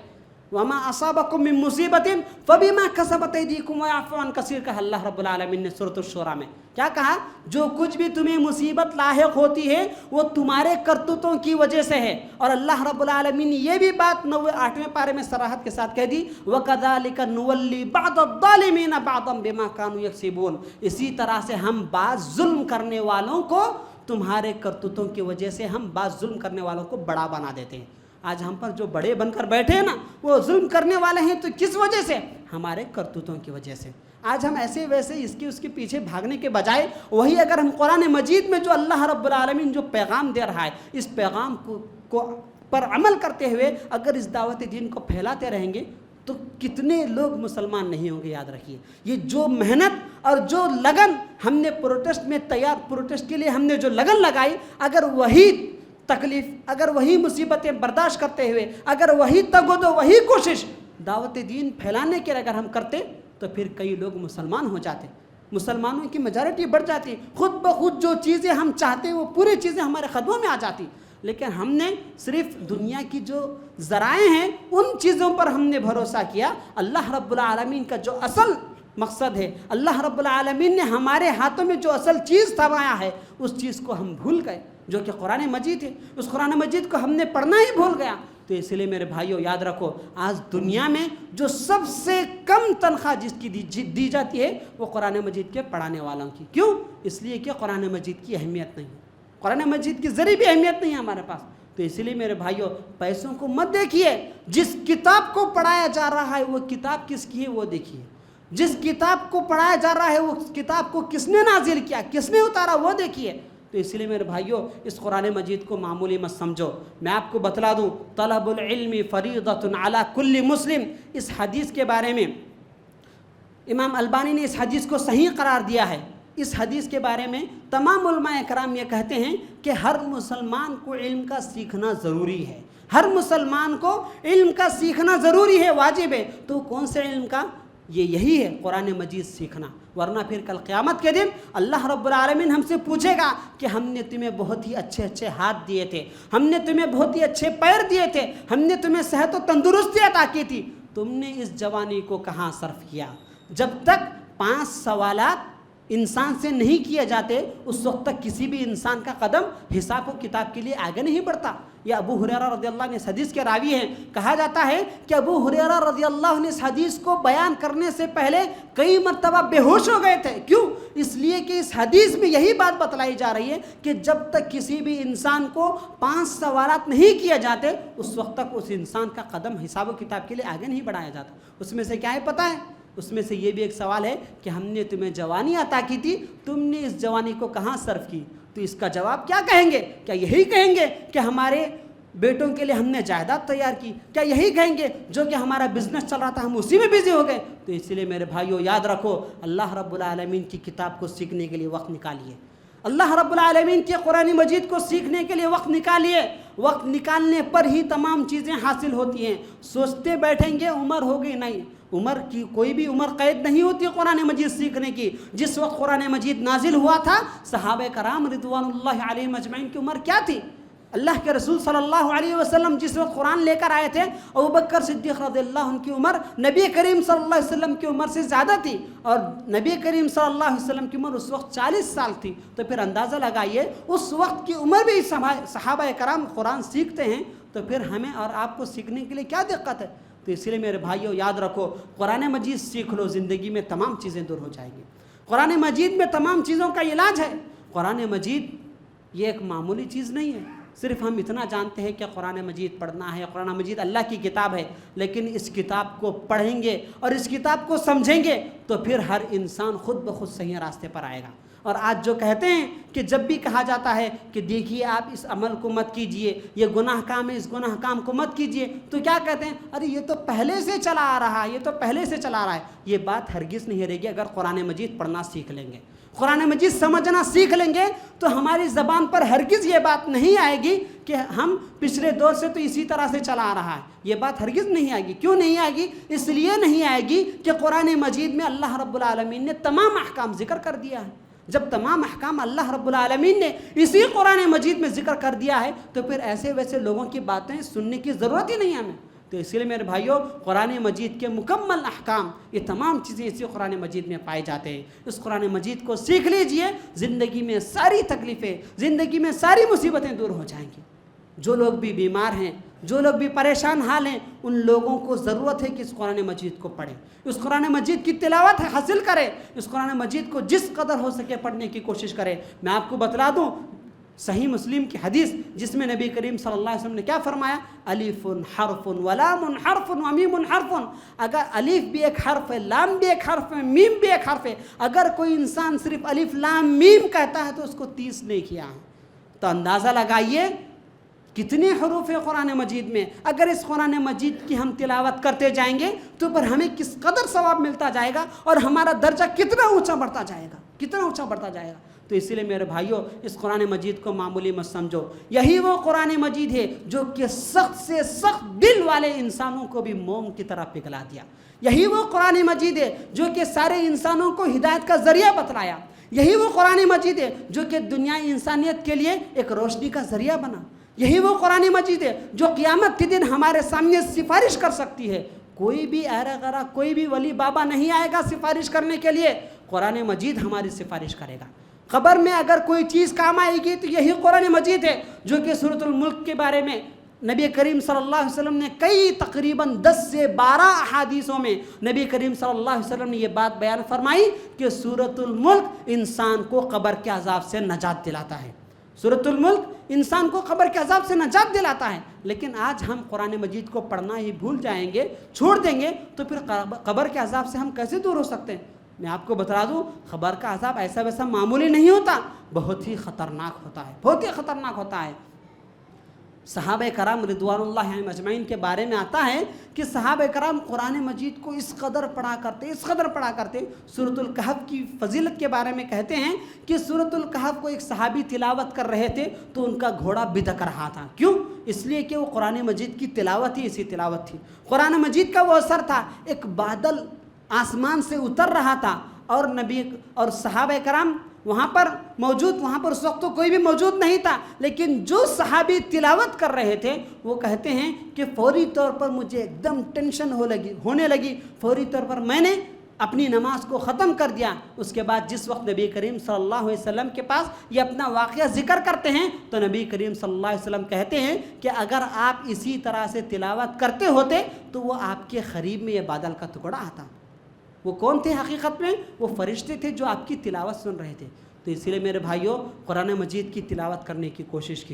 Speaker 1: وما اصابکم من مصیبت فبما کسبت ایدیکم ویعفو عن کثیر، کہا اللہ رب العالمین نے سورۃ الشورى میں۔ کیا کہا؟ جو کچھ بھی تمہیں مصیبت لاحق ہوتی ہے وہ تمہارے کرتوتوں کی وجہ سے ہے۔ اور اللہ رب العالمین نے یہ بھی بات 8ویں پارے میں صراحت کے ساتھ کہہ دی، وَكَذَلِكَ نُوَلِّي بَعْضَ الظَّالِمِينَ بَعْضًا بِمَا كَانُوا يَكْسِبُونَ، اسی طرح سے ہم بعض ظلم کرنے والوں کو تمہارے کرتوتوں کی وجہ سے ہم بعض ظلم کرنے والوں کو بڑا بنا دیتے ہیں۔ آج ہم پر جو بڑے بن کر بیٹھے ہیں نا وہ ظلم کرنے والے ہیں، تو کس وجہ سے؟ ہمارے کرتوتوں کی وجہ سے۔ آج ہم ایسے ویسے اس کے پیچھے بھاگنے کے بجائے وہی اگر ہم قرآن مجید میں جو اللہ رب العالمین جو پیغام دے رہا ہے اس پیغام کو پر عمل کرتے ہوئے اگر اس دعوت دین کو پھیلاتے رہیں گے تو کتنے لوگ مسلمان نہیں ہوں گے۔ یاد رکھیے، یہ جو محنت اور جو لگن ہم نے پروٹیسٹ کے لیے ہم نے جو لگن لگائی، اگر وہی تکلیف، اگر وہی مصیبتیں برداشت کرتے ہوئے، اگر وہی تگود و وہی کوشش دعوت دین پھیلانے کے لیے اگر ہم کرتے تو پھر کئی لوگ مسلمان ہو جاتے، مسلمانوں کی میجارٹی بڑھ جاتی، خود بخود جو چیزیں ہم چاہتے ہیں وہ پوری چیزیں ہمارے قدموں میں آ جاتی۔ لیکن ہم نے صرف دنیا کی جو ذرائع ہیں ان چیزوں پر ہم نے بھروسہ کیا۔ اللہ رب العالمین کا جو اصل مقصد ہے، اللہ رب العالمین نے ہمارے ہاتھوں میں جو اصل چیز تھمایا ہے اس چیز کو ہم بھول گئے، جو کہ قرآن مجید ہے۔ اس قرآن مجید کو ہم نے پڑھنا ہی بھول گیا۔ تو اس لیے میرے بھائیوں یاد رکھو، آج دنیا میں جو سب سے کم تنخواہ جس کی دی جاتی ہے وہ قرآن مجید کے پڑھانے والوں کی۔ کیوں؟ اس لیے کہ قرآن مجید کی اہمیت نہیں، قرآن مجید کی ذری بھی اہمیت نہیں ہے ہمارے پاس۔ تو اس لیے میرے بھائیوں پیسوں کو مت دیکھیے، جس کتاب کو پڑھایا جا رہا ہے وہ کتاب کس کی ہے وہ دیکھیے، جس کتاب کو پڑھایا جا رہا ہے وہ کتاب کو کس نے نازل کیا، کس نے اتارا وہ دیکھیے۔ تو اس لیے میرے بھائیوں اس قرآن مجید کو معمولی مت سمجھو۔ میں آپ کو بتلا دوں، طلب العلم فریضۃ علی کل مسلم، اس حدیث کے بارے میں امام البانی نے اس حدیث کو صحیح قرار دیا ہے۔ اس حدیث کے بارے میں تمام علماء کرام یہ کہتے ہیں کہ ہر مسلمان کو علم کا سیکھنا ضروری ہے، ہر مسلمان کو علم کا سیکھنا ضروری ہے، واجب ہے۔ تو کون سے علم کا؟ یہی ہے قرآن مجید سیکھنا، ورنہ پھر کل قیامت کے دن اللہ رب العالمین ہم سے پوچھے گا کہ ہم نے تمہیں بہت ہی اچھے اچھے ہاتھ دیے تھے، ہم نے تمہیں بہت ہی اچھے پیر دیے تھے، ہم نے تمہیں صحت و تندرستی عطا کی تھی، تم نے اس جوانی کو کہاں صرف کیا؟ جب تک 5 سوالات انسان سے نہیں کیے جاتے اس وقت تک کسی بھی انسان کا قدم حساب و کتاب کے لیے آگے نہیں بڑھتا۔ یہ ابو ہریرہ رضی اللہ عنہ اس حدیث کے راوی ہیں۔ کہا جاتا ہے کہ ابو ہریرہ رضی اللہ عنہ اس حدیث کو بیان کرنے سے پہلے کئی مرتبہ بے ہوش ہو گئے تھے۔ کیوں؟ اس لیے کہ اس حدیث میں یہی بات بتلائی جا رہی ہے کہ جب تک کسی بھی انسان کو 5 سوالات نہیں کیے جاتے اس وقت تک اس انسان کا قدم حساب و کتاب کے لیے آگے نہیں بڑھایا جاتا۔ اس میں سے کیا ہے پتہ ہے؟ اس میں سے یہ بھی ایک سوال ہے کہ ہم نے تمہیں جوانی عطا کی تھی، تم نے اس جوانی کو کہاں صرف کی؟ تو اس کا جواب کیا کہیں گے؟ کیا یہی کہیں گے کہ ہمارے بیٹوں کے لیے ہم نے جائیداد تیار کی؟ کیا یہی کہیں گے جو کہ ہمارا بزنس چل رہا تھا ہم اسی میں بزی ہو گئے؟ تو اس لیے میرے بھائیوں یاد رکھو، اللہ رب العالمین کی کتاب کو سیکھنے کے لیے وقت نکالیے، اللہ رب العالمین کے قرآن مجید کو سیکھنے کے لیے وقت نکالیے۔ وقت نکالنے پر ہی تمام چیزیں حاصل ہوتی ہیں۔ سوچتے بیٹھیں گے عمر ہوگی، نہیں، عمر کی کوئی بھی عمر قید نہیں ہوتی قرآن مجید سیکھنے کی۔ جس وقت قرآن مجید نازل ہوا تھا صحابہ کرام رضوان اللہ علیہم اجمعین کی عمر کیا تھی؟ اللہ کے رسول صلی اللہ علیہ وسلم جس وقت قرآن لے کر آئے تھے ابوبکر صدیق رضی اللہ عنہ کی عمر نبی کریم صلی اللہ علیہ وسلم کی عمر سے زیادہ تھی، اور نبی کریم صلی اللہ علیہ وسلم کی عمر اس وقت 40 سال تھی۔ تو پھر اندازہ لگائیے اس وقت کی عمر بھی صحابہ کرام قرآن سیکھتے ہیں، تو پھر ہمیں اور آپ کو سیکھنے کے لیے کیا دقت ہے؟ تو اس لیے میرے بھائیوں یاد رکھو، قرآن مجید سیکھ لو، زندگی میں تمام چیزیں دور ہو جائیں گی۔ قرآن مجید میں تمام چیزوں کا علاج ہے۔ قرآن مجید یہ ایک معمولی چیز نہیں ہے۔ صرف ہم اتنا جانتے ہیں کہ قرآن مجید پڑھنا ہے، قرآن مجید اللہ کی کتاب ہے، لیکن اس کتاب کو پڑھیں گے اور اس کتاب کو سمجھیں گے تو پھر ہر انسان خود بخود صحیح راستے پر آئے گا۔ اور آج جو کہتے ہیں کہ جب بھی کہا جاتا ہے کہ دیکھیے آپ اس عمل کو مت کیجئے، یہ گناہ کام ہے، اس گناہ کام کو مت کیجئے، تو کیا کہتے ہیں؟ ارے یہ تو پہلے سے چلا آ رہا ہے، یہ تو پہلے سے چلا آ رہا ہے۔ یہ بات ہرگز نہیں رہے گی اگر قرآن مجید پڑھنا سیکھ لیں گے، قرآن مجید سمجھنا سیکھ لیں گے تو ہماری زبان پر ہرگز یہ بات نہیں آئے گی کہ ہم پچھلے دور سے تو اسی طرح سے چلا آ رہا ہے۔ یہ بات ہرگز نہیں آئے گی۔ کیوں نہیں آئے گی؟ اس لیے نہیں آئے گی کہ قرآن مجید میں اللہ رب العالمین نے تمام احکام ذکر کر دیا ہے۔ جب تمام احکام اللہ رب العالمین نے اسی قرآن مجید میں ذکر کر دیا ہے تو پھر ایسے ویسے لوگوں کی باتیں سننے کی ضرورت ہی نہیں ہے ہمیں۔ تو اسی لیے میرے بھائیوں، قرآن مجید کے مکمل احکام، یہ تمام چیزیں اسی قرآن مجید میں پائے جاتے ہیں۔ اس قرآن مجید کو سیکھ لیجئے، زندگی میں ساری تکلیفیں، زندگی میں ساری مصیبتیں دور ہو جائیں گی۔ جو لوگ بھی بیمار ہیں، جو لوگ بھی پریشان حال ہیں، ان لوگوں کو ضرورت ہے کہ اس قرآن مجید کو پڑھیں، اس قرآن مجید کی تلاوت حاصل کریں، اس قرآن مجید کو جس قدر ہو سکے پڑھنے کی کوشش کریں۔ میں آپ کو بتلا دوں صحیح مسلم کی حدیث جس میں نبی کریم صلی اللہ علیہ وسلم نے کیا فرمایا؟ الف حرف ولام حرف ومیم حرف۔ اگر الف بھی ایک حرف ہے، لام بھی ایک حرف ہے، میم بھی ایک حرف ہے، اگر کوئی انسان صرف الف لام میم کہتا ہے تو اس کو 30 نہیں کیا ہے۔ تو اندازہ لگائیے کتنے حروف ہیں قرآن مجید میں۔ اگر اس قرآن مجید کی ہم تلاوت کرتے جائیں گے تو پر ہمیں کس قدر ثواب ملتا جائے گا اور ہمارا درجہ کتنا اونچا بڑھتا جائے گا، کتنا اونچا بڑھتا جائے گا۔ تو اسی لیے میرے بھائیوں، اس قرآن مجید کو معمولی مت سمجھو۔ یہی وہ قرآن مجید ہے جو کہ سخت سے سخت دل والے انسانوں کو بھی موم کی طرح پگھلا دیا۔ یہی وہ قرآن مجید ہے جو کہ سارے انسانوں کو ہدایت کا ذریعہ بتلایا۔ یہی وہ قرآن مجید ہے جو کہ دنیا انسانیت کے لیے ایک روشنی کا ذریعہ بنا۔ یہی وہ قرآن مجید ہے جو قیامت کے دن ہمارے سامنے سفارش کر سکتی ہے۔ کوئی بھی ایرا غرا، کوئی بھی ولی بابا نہیں آئے گا سفارش کرنے کے لیے، قرآن مجید ہماری سفارش کرے گا۔ قبر میں اگر کوئی چیز کام آئے گی تو یہی قرآن مجید ہے جو کہ سورۃ الملک کے بارے میں نبی کریم صلی اللہ علیہ وسلم نے کئی تقریباً 10 سے 12 احادیثوں میں نبی کریم صلی اللہ علیہ وسلم نے یہ بات بیان فرمائی کہ سورۃ الملک انسان کو قبر کے عذاب سے نجات دلاتا ہے۔ سورۃ الملک انسان کو قبر کے عذاب سے نجات دلاتا ہے۔ لیکن آج ہم قرآن مجید کو پڑھنا ہی بھول جائیں گے، چھوڑ دیں گے، تو پھر قبر کے عذاب سے ہم کیسے دور ہو سکتے ہیں؟ میں آپ کو بتا دوں، قبر کا عذاب ایسا ویسا معمولی نہیں ہوتا، بہت ہی خطرناک ہوتا ہے، بہت ہی خطرناک ہوتا ہے۔ صحابہ کرام رضوان اللہ علیہم اجمعین کے بارے میں آتا ہے کہ صحابہ کرام قرآن مجید کو اس قدر پڑھا کرتے۔ سورۃ الکہف کی فضیلت کے بارے میں کہتے ہیں کہ سورۃ الکہف کو ایک صحابی تلاوت کر رہے تھے تو ان کا گھوڑا بدک رہا تھا۔ کیوں؟ اس لیے کہ وہ قرآن مجید کی تلاوت ہی ایسی تلاوت تھی، قرآن مجید کا وہ اثر تھا۔ ایک بادل آسمان سے اتر رہا تھا اور نبی اور صحابہ کرام وہاں پر اس وقت تو کوئی بھی موجود نہیں تھا، لیکن جو صحابی تلاوت کر رہے تھے وہ کہتے ہیں کہ فوری طور پر مجھے ایک دم ٹینشن ہونے لگی، فوری طور پر میں نے اپنی نماز کو ختم کر دیا۔ اس کے بعد جس وقت نبی کریم صلی اللہ علیہ وسلم کے پاس یہ اپنا واقعہ ذکر کرتے ہیں تو نبی کریم صلی اللہ علیہ وسلم کہتے ہیں کہ اگر آپ اسی طرح سے تلاوت کرتے ہوتے تو وہ آپ کے قریب میں یہ بادل کا ٹکڑا آتا۔ وہ کون تھے حقیقت میں؟ وہ فرشتے تھے جو آپ کی تلاوت سن رہے تھے۔ تو اسی لیے میرے بھائیوں، قرآن مجید کی تلاوت کرنے کی کوشش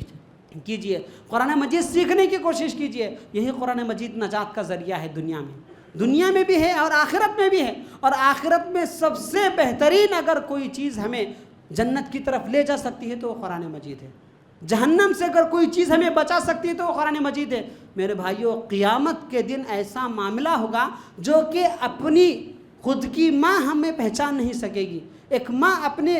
Speaker 1: کیجیے، قرآن مجید سیکھنے کی کوشش کیجیے۔ یہی قرآن مجید نجات کا ذریعہ ہے، دنیا میں بھی ہے اور آخرت میں بھی ہے۔ اور آخرت میں سب سے بہترین اگر کوئی چیز ہمیں جنت کی طرف لے جا سکتی ہے تو وہ قرآن مجید ہے۔ جہنم سے اگر کوئی چیز ہمیں بچا سکتی ہے تو وہ قرآن مجید ہے۔ میرے بھائیوں، قیامت کے دن ایسا معاملہ ہوگا جو کہ اپنی خود کی ماں ہمیں پہچان نہیں سکے گی۔ ایک ماں اپنے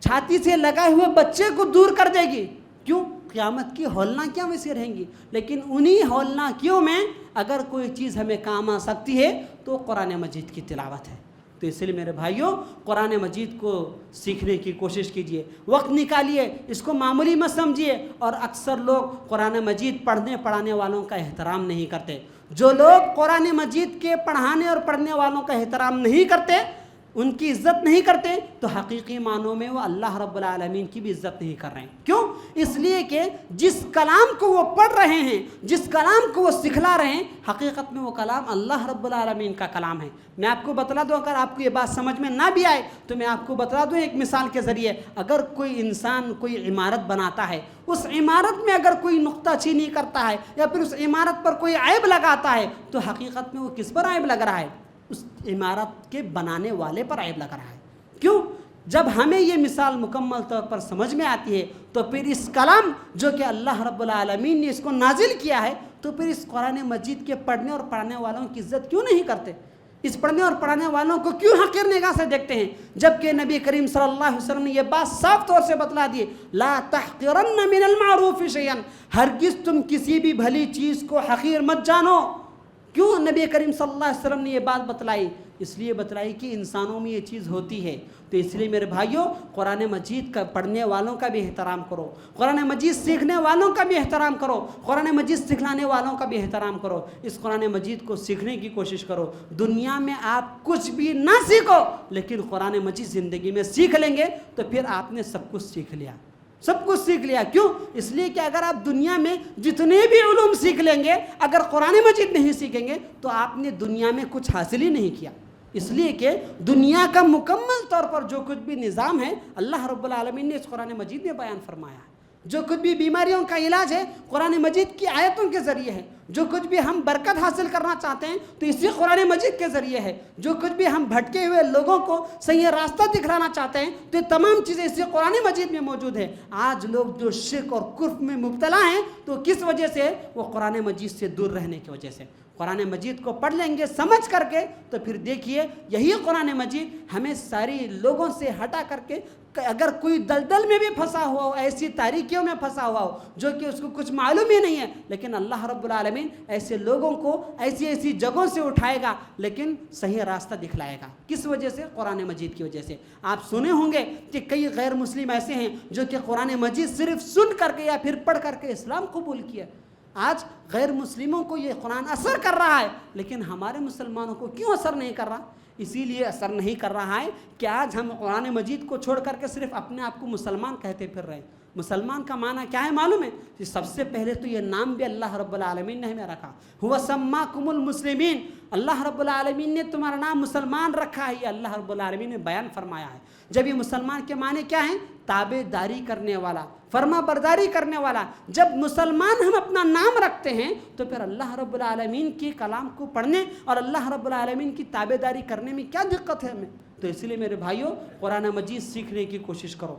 Speaker 1: چھاتی سے لگائے ہوئے بچے کو دور کر دے گی۔ کیوں؟ قیامت کی ہولناکیاں ویسی رہیں گی، لیکن انہی ہولناکیوں میں اگر کوئی چیز ہمیں کام آ سکتی ہے تو قرآن مجید کی تلاوت ہے۔ تو اس لیے میرے بھائیوں، قرآن مجید کو سیکھنے کی کوشش کیجیے، وقت نکالیے، اس کو معمولی مت سمجھیے۔ اور اکثر لوگ قرآن مجید پڑھنے پڑھانے والوں کا احترام نہیں کرتے۔ جو لوگ قرآن مجید کے پڑھانے اور پڑھنے والوں کا احترام نہیں کرتے، ان کی عزت نہیں کرتے، تو حقیقی معنوں میں وہ اللہ رب العالمین کی بھی عزت نہیں کر رہے ہیں۔ کیوں؟ اس لیے کہ جس کلام کو وہ پڑھ رہے ہیں، جس کلام کو وہ سکھلا رہے ہیں، حقیقت میں وہ کلام اللہ رب العالمین کا کلام ہے۔ میں آپ کو بتلا دوں، اگر آپ کو یہ بات سمجھ میں نہ بھی آئے تو میں آپ کو بتلا دوں ایک مثال کے ذریعے۔ اگر کوئی انسان کوئی عمارت بناتا ہے، اس عمارت میں اگر کوئی نقطہ چینی کرتا ہے یا پھر اس عمارت پر کوئی عیب لگاتا ہے تو حقیقت میں وہ کس پر عیب لگ رہا ہے؟ اس عمارت کے بنانے والے پر عیب لگ رہا ہے۔ کیوں؟ جب ہمیں یہ مثال مکمل طور پر سمجھ میں آتی ہے تو پھر اس کلام جو کہ اللہ رب العالمین نے اس کو نازل کیا ہے، تو پھر اس قرآن مجید کے پڑھنے اور پڑھنے والوں کی عزت کیوں نہیں کرتے؟ اس پڑھنے اور پڑھانے والوں کو کیوں حقیر نگاہ سے دیکھتے ہیں؟ جبکہ نبی کریم صلی اللہ علیہ وسلم نے یہ بات صاف طور سے بتلا دی، لا تحقرن من المعروف شیئا، ہرگز تم کسی بھی بھلی چیز کو حقیر مت جانو۔ کیوں نبی کریم صلی اللہ علیہ وسلم نے یہ بات بتلائی؟ اس لیے بتلائی کہ انسانوں میں یہ چیز ہوتی ہے۔ تو اس لیے میرے بھائیوں، قرآن مجید کا پڑھنے والوں کا بھی احترام کرو، قرآن مجید سیکھنے والوں کا بھی احترام کرو، قرآن مجید سکھلانے والوں کا بھی احترام کرو۔ اس قرآن مجید کو سیکھنے کی کوشش کرو۔ دنیا میں آپ کچھ بھی نہ سیکھو، لیکن قرآن مجید زندگی میں سیکھ لیں گے تو پھر آپ نے سب کچھ سیکھ لیا، سب کچھ سیکھ لیا۔ کیوں؟ اس لیے کہ اگر آپ دنیا میں جتنے بھی علوم سیکھ لیں گے، اگر قرآن مجید نہیں سیکھیں گے تو آپ نے دنیا میں کچھ حاصل ہی نہیں کیا۔ اس لیے کہ دنیا کا مکمل طور پر جو کچھ بھی نظام ہے اللہ رب العالمین نے اس قرآن مجید میں بیان فرمایا ہے۔ جو کچھ بھی بیماریوں کا علاج ہے قرآن مجید کی آیتوں کے ذریعے ہے۔ جو کچھ بھی ہم برکت حاصل کرنا چاہتے ہیں تو اسی قرآن مجید کے ذریعے ہے۔ جو کچھ بھی ہم بھٹکے ہوئے لوگوں کو صحیح راستہ دکھلانا چاہتے ہیں تو یہ تمام چیزیں اسی قرآن مجید میں موجود ہے۔ آج لوگ جو شرک اور کفر میں مبتلا ہیں تو کس وجہ سے؟ وہ قرآن مجید سے دور رہنے کی وجہ سے۔ قرآن مجید کو پڑھ لیں گے سمجھ کر کے تو پھر دیکھیے یہی قرآن مجید ہمیں ساری لوگوں سے ہٹا کر کے، اگر کوئی دلدل میں بھی پھنسا ہوا ہو، ایسی تاریکیوں میں پھنسا ہوا ہو جو کہ اس کو کچھ معلوم ہی نہیں ہے، لیکن اللہ رب العالمین ایسے لوگوں کو ایسی ایسی جگہوں سے اٹھائے گا لیکن صحیح راستہ دکھلائے گا۔ کس وجہ سے؟ قرآن مجید کی وجہ سے۔ آپ سنے ہوں گے کہ کئی غیر مسلم ایسے ہیں جو کہ قرآن مجید صرف سن کر کے یا پھر پڑھ کر کے اسلام قبول کیا۔ آج غیر مسلموں کو یہ قرآن اثر کر رہا ہے، لیکن ہمارے مسلمانوں کو کیوں اثر نہیں کر رہا؟ اسی لیے اثر نہیں کر رہا ہے کہ آج ہم قرآن مجید کو چھوڑ کر کے صرف اپنے آپ کو مسلمان کہتے پھر رہے ہیں۔ مسلمان کا معنی کیا ہے معلوم ہے؟ کہ سب سے پہلے تو یہ نام بھی اللہ رب العالمین نے ہمیں رکھا، هو سماکم المسلمین، اللہ رب العالمین نے تمہارا نام مسلمان رکھا ہے، یہ اللہ رب العالمین نے بیان فرمایا ہے۔ جب یہ مسلمان کے معنی کیا ہیں؟ تابع داری کرنے والا، فرما برداری کرنے والا۔ جب مسلمان ہم اپنا نام رکھتے ہیں تو پھر اللہ رب العالمین کے کلام کو پڑھنے اور اللہ رب العالمین کی تابع داری کرنے میں کیا دقت ہے ہمیں؟ تو اس لیے میرے بھائیوں، قرآن مجید سیکھنے کی کوشش کرو،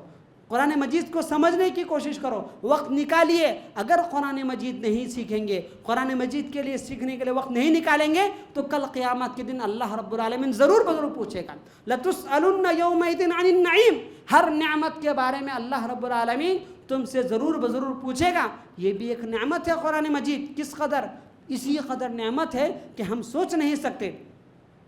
Speaker 1: قرآن مجید کو سمجھنے کی کوشش کرو، وقت نکالیے۔ اگر قرآن مجید نہیں سیکھیں گے، قرآن مجید کے لیے سیکھنے کے لیے وقت نہیں نکالیں گے تو کل قیامت کے دن اللہ رب العالمین ضرور بضرور پوچھے گا، لَتُسْأَلُنَّ يَوْمَئِذٍ عَنِ النَّعِيمِ، ہر نعمت کے بارے میں اللہ رب العالمین تم سے ضرور بضرور پوچھے گا۔ یہ بھی ایک نعمت ہے قرآن مجید، کس قدر؟ اسی قدر نعمت ہے کہ ہم سوچ نہیں سکتے۔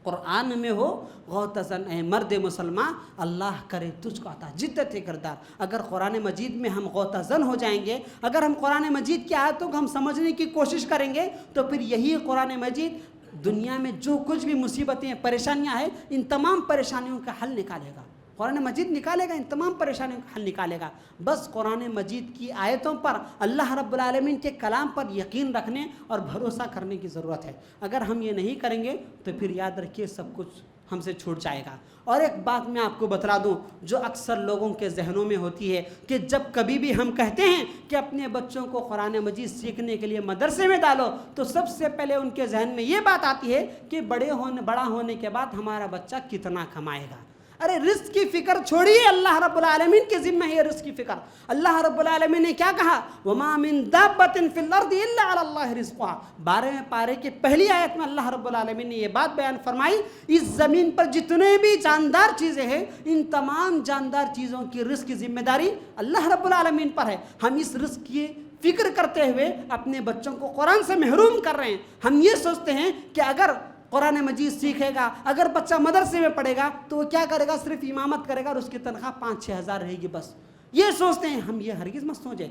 Speaker 1: قرآن میں ہو غوطزن اے مرد مسلمان، اللہ کرے تجھ کو عطا جدت کردار۔ اگر قرآن مجید میں ہم غوطزن ہو جائیں گے، اگر ہم قرآن مجید کی آیتوں کو ہم سمجھنے کی کوشش کریں گے تو پھر یہی قرآن مجید دنیا میں جو کچھ بھی مصیبتیں پریشانیاں ہیں ان تمام پریشانیوں کا حل نکالے گا۔ قرآن مجید نکالے گا، ان تمام پریشانیوں کا حل نکالے گا۔ بس قرآن مجید کی آیتوں پر، اللہ رب العالمین کے کلام پر یقین رکھنے اور بھروسہ کرنے کی ضرورت ہے۔ اگر ہم یہ نہیں کریں گے تو پھر یاد رکھیے سب کچھ ہم سے چھوٹ جائے گا۔ اور ایک بات میں آپ کو بتلا دوں جو اکثر لوگوں کے ذہنوں میں ہوتی ہے کہ جب کبھی بھی ہم کہتے ہیں کہ اپنے بچوں کو قرآن مجید سیکھنے کے لیے مدرسے میں ڈالو تو سب سے پہلے ان کے ذہن میں یہ بات آتی ہے کہ بڑا ہونے کے بعد ہمارا بچہ کتنا کمائے گا۔ ارے رزق کی فکر چھوڑیے، اللہ رب العالمین کے ذمہ ہے رزق کی فکر۔ اللہ رب العالمین نے کیا کہا؟ وَمَا مِن دَابَّةٍ فِي الْأَرْضِ إِلَّا عَلَى اللَّهِ رِزْقُهَا، 12ویں پارے کے پہلی آیت میں اللہ رب العالمین نے یہ بات بیان فرمائی، اس زمین پر جتنے بھی جاندار چیزیں ہیں ان تمام جاندار چیزوں کی رزق کی ذمہ داری اللہ رب العالمین پر ہے۔ ہم اس رزق کی فکر کرتے ہوئے اپنے بچوں کو قرآن سے محروم کر رہے ہیں۔ ہم یہ سوچتے ہیں کہ اگر قرآن مجید سیکھے گا، اگر بچہ مدرسے میں پڑھے گا تو وہ کیا کرے گا؟ صرف امامت کرے گا اور اس کی تنخواہ 5-6 ہزار رہے گی بس۔ یہ سوچتے ہیں ہم، یہ ہرگز مت سوچیں۔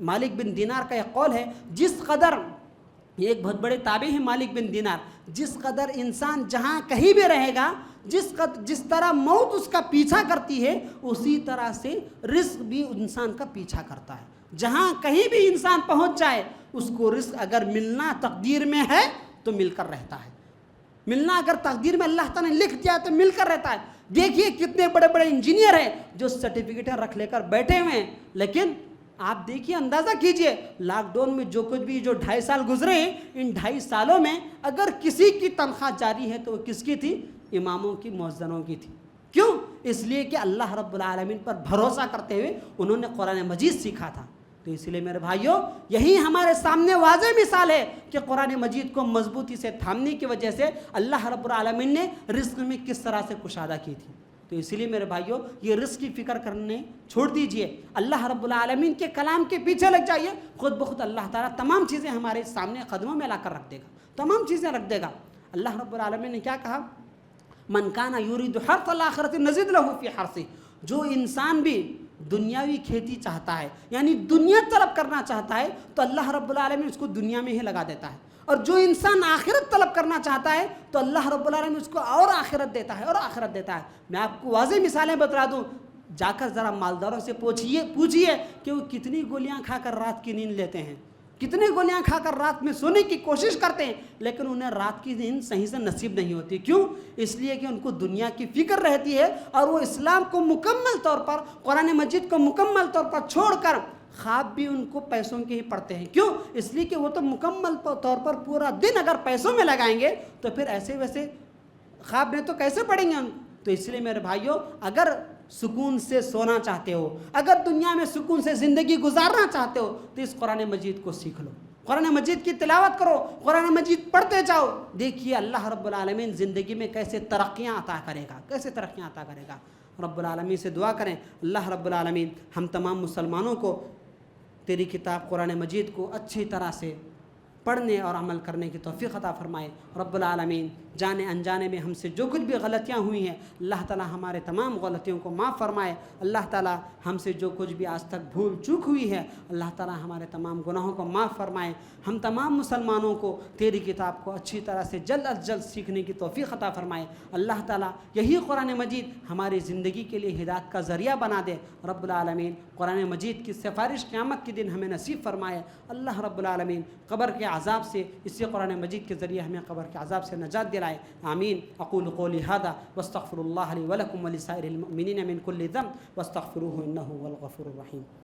Speaker 1: مالک بن دینار کا ایک قول ہے، جس قدر، یہ ایک بہت بڑے تابعی ہیں مالک بن دینار، جس قدر انسان جہاں کہیں بھی رہے گا، جس طرح موت اس کا پیچھا کرتی ہے اسی طرح سے رزق بھی انسان کا پیچھا کرتا ہے۔ جہاں کہیں بھی انسان پہنچ جائے اس کو رزق اگر ملنا تقدیر میں ہے تو مل کر رہتا ہے، ملنا اگر تقدیر میں اللہ تعالیٰ نے لکھ دیا تو مل کر رہتا ہے۔ دیکھیے کتنے بڑے بڑے انجینئر ہیں جو سرٹیفکیٹیں رکھ لے کر بیٹھے ہوئے ہیں، لیکن آپ دیکھیے، اندازہ کیجئے لاک ڈاؤن میں جو کچھ بھی جو 2.5 سال گزرے ہیں، ان 2.5 سالوں میں اگر کسی کی تنخواہ جاری ہے تو وہ کس کی تھی؟ اماموں کی، مؤذنوں کی تھی۔ کیوں؟ اس لیے کہ اللہ رب العالمین پر بھروسہ کرتے ہوئے انہوں نے قرآن مجید سیکھا تھا۔ تو اس لیے میرے بھائیوں یہی ہمارے سامنے واضح مثال ہے کہ قرآن مجید کو مضبوطی سے تھامنے کی وجہ سے اللہ رب العالمین نے رزق میں کس طرح سے کشادہ کی تھی۔ تو اس لیے میرے بھائیوں یہ رزق کی فکر کرنے چھوڑ دیجئے، اللہ رب العالمین کے کلام کے پیچھے لگ جائیے، خود بخود اللہ تعالیٰ تمام چیزیں ہمارے سامنے قدموں میں لا کر رکھ دے گا، تمام چیزیں رکھ دے گا۔ اللہ رب العالمین نے کیا کہا؟ من کان یرید حرث الآخرۃ نزد لہ فی حرثہ، جو انسان بھی دنیاوی کھیتی چاہتا ہے یعنی دنیا طلب کرنا چاہتا ہے تو اللہ رب العالمین اس کو دنیا میں ہی لگا دیتا ہے، اور جو انسان آخرت طلب کرنا چاہتا ہے تو اللہ رب العالمین اس کو اور آخرت دیتا ہے اور آخرت دیتا ہے۔ میں آپ کو واضح مثالیں بتلا دوں، جا کر ذرا مالداروں سے پوچھئے کہ وہ کتنی گولیاں کھا کر رات کی نیند لیتے ہیں، کتنے گولیاں کھا کر رات میں سونے کی کوشش کرتے ہیں، لیکن انہیں رات کی نیند صحیح سے نصیب نہیں ہوتی۔ کیوں؟ اس لیے کہ ان کو دنیا کی فکر رہتی ہے، اور وہ اسلام کو مکمل طور پر، قرآن مجید کو مکمل طور پر چھوڑ کر خواب بھی ان کو پیسوں کے ہی پڑتے ہیں۔ کیوں؟ اس لیے کہ وہ تو مکمل طور پر پورا دن اگر پیسوں میں لگائیں گے تو پھر ایسے ویسے خواب میں تو کیسے پڑیں گے ان۔ تو اس لیے میرے بھائیوں اگر سکون سے سونا چاہتے ہو، اگر دنیا میں سکون سے زندگی گزارنا چاہتے ہو تو اس قرآن مجید کو سیکھ لو، قرآن مجید کی تلاوت کرو، قرآن مجید پڑھتے جاؤ، دیکھیے اللہ رب العالمین زندگی میں کیسے ترقیاں عطا کرے گا، کیسے ترقیاں عطا کرے گا۔ رب العالمین سے دعا کریں اللہ رب العالمین ہم تمام مسلمانوں کو تیری کتاب قرآن مجید کو اچھی طرح سے پڑھنے اور عمل کرنے کی توفیق عطا فرمائے۔ رب العالمین جانے انجانے میں ہم سے جو کچھ بھی غلطیاں ہوئی ہیں اللہ تعالی ہمارے تمام غلطیوں کو معاف فرمائے۔ اللہ تعالی ہم سے جو کچھ بھی آج تک بھول چوک ہوئی ہے اللہ تعالی ہمارے تمام گناہوں کو معاف فرمائے۔ ہم تمام مسلمانوں کو تیری کتاب کو اچھی طرح سے جلد از جلد سیکھنے کی توفیق عطا فرمائے۔ اللہ تعالی یہی قرآن مجید ہماری زندگی کے لیے ہدایت کا ذریعہ بنا دے۔ رب العالمین قرآن مجید کی سفارش قیامت کے دن ہمیں نصیب فرمائے۔ اللہ رب العالمین قبر کے عذاب سے اسی قرآن مجید کے ذریعے ہمیں قبر کے عذاب سے نجات دلائے۔ آمین۔ اقول قولی ھذا واستغفر اللہ لی ولکم ولسائر المؤمنین من کل ذنب واستغفروہ انہ هو الغفور الرحیم۔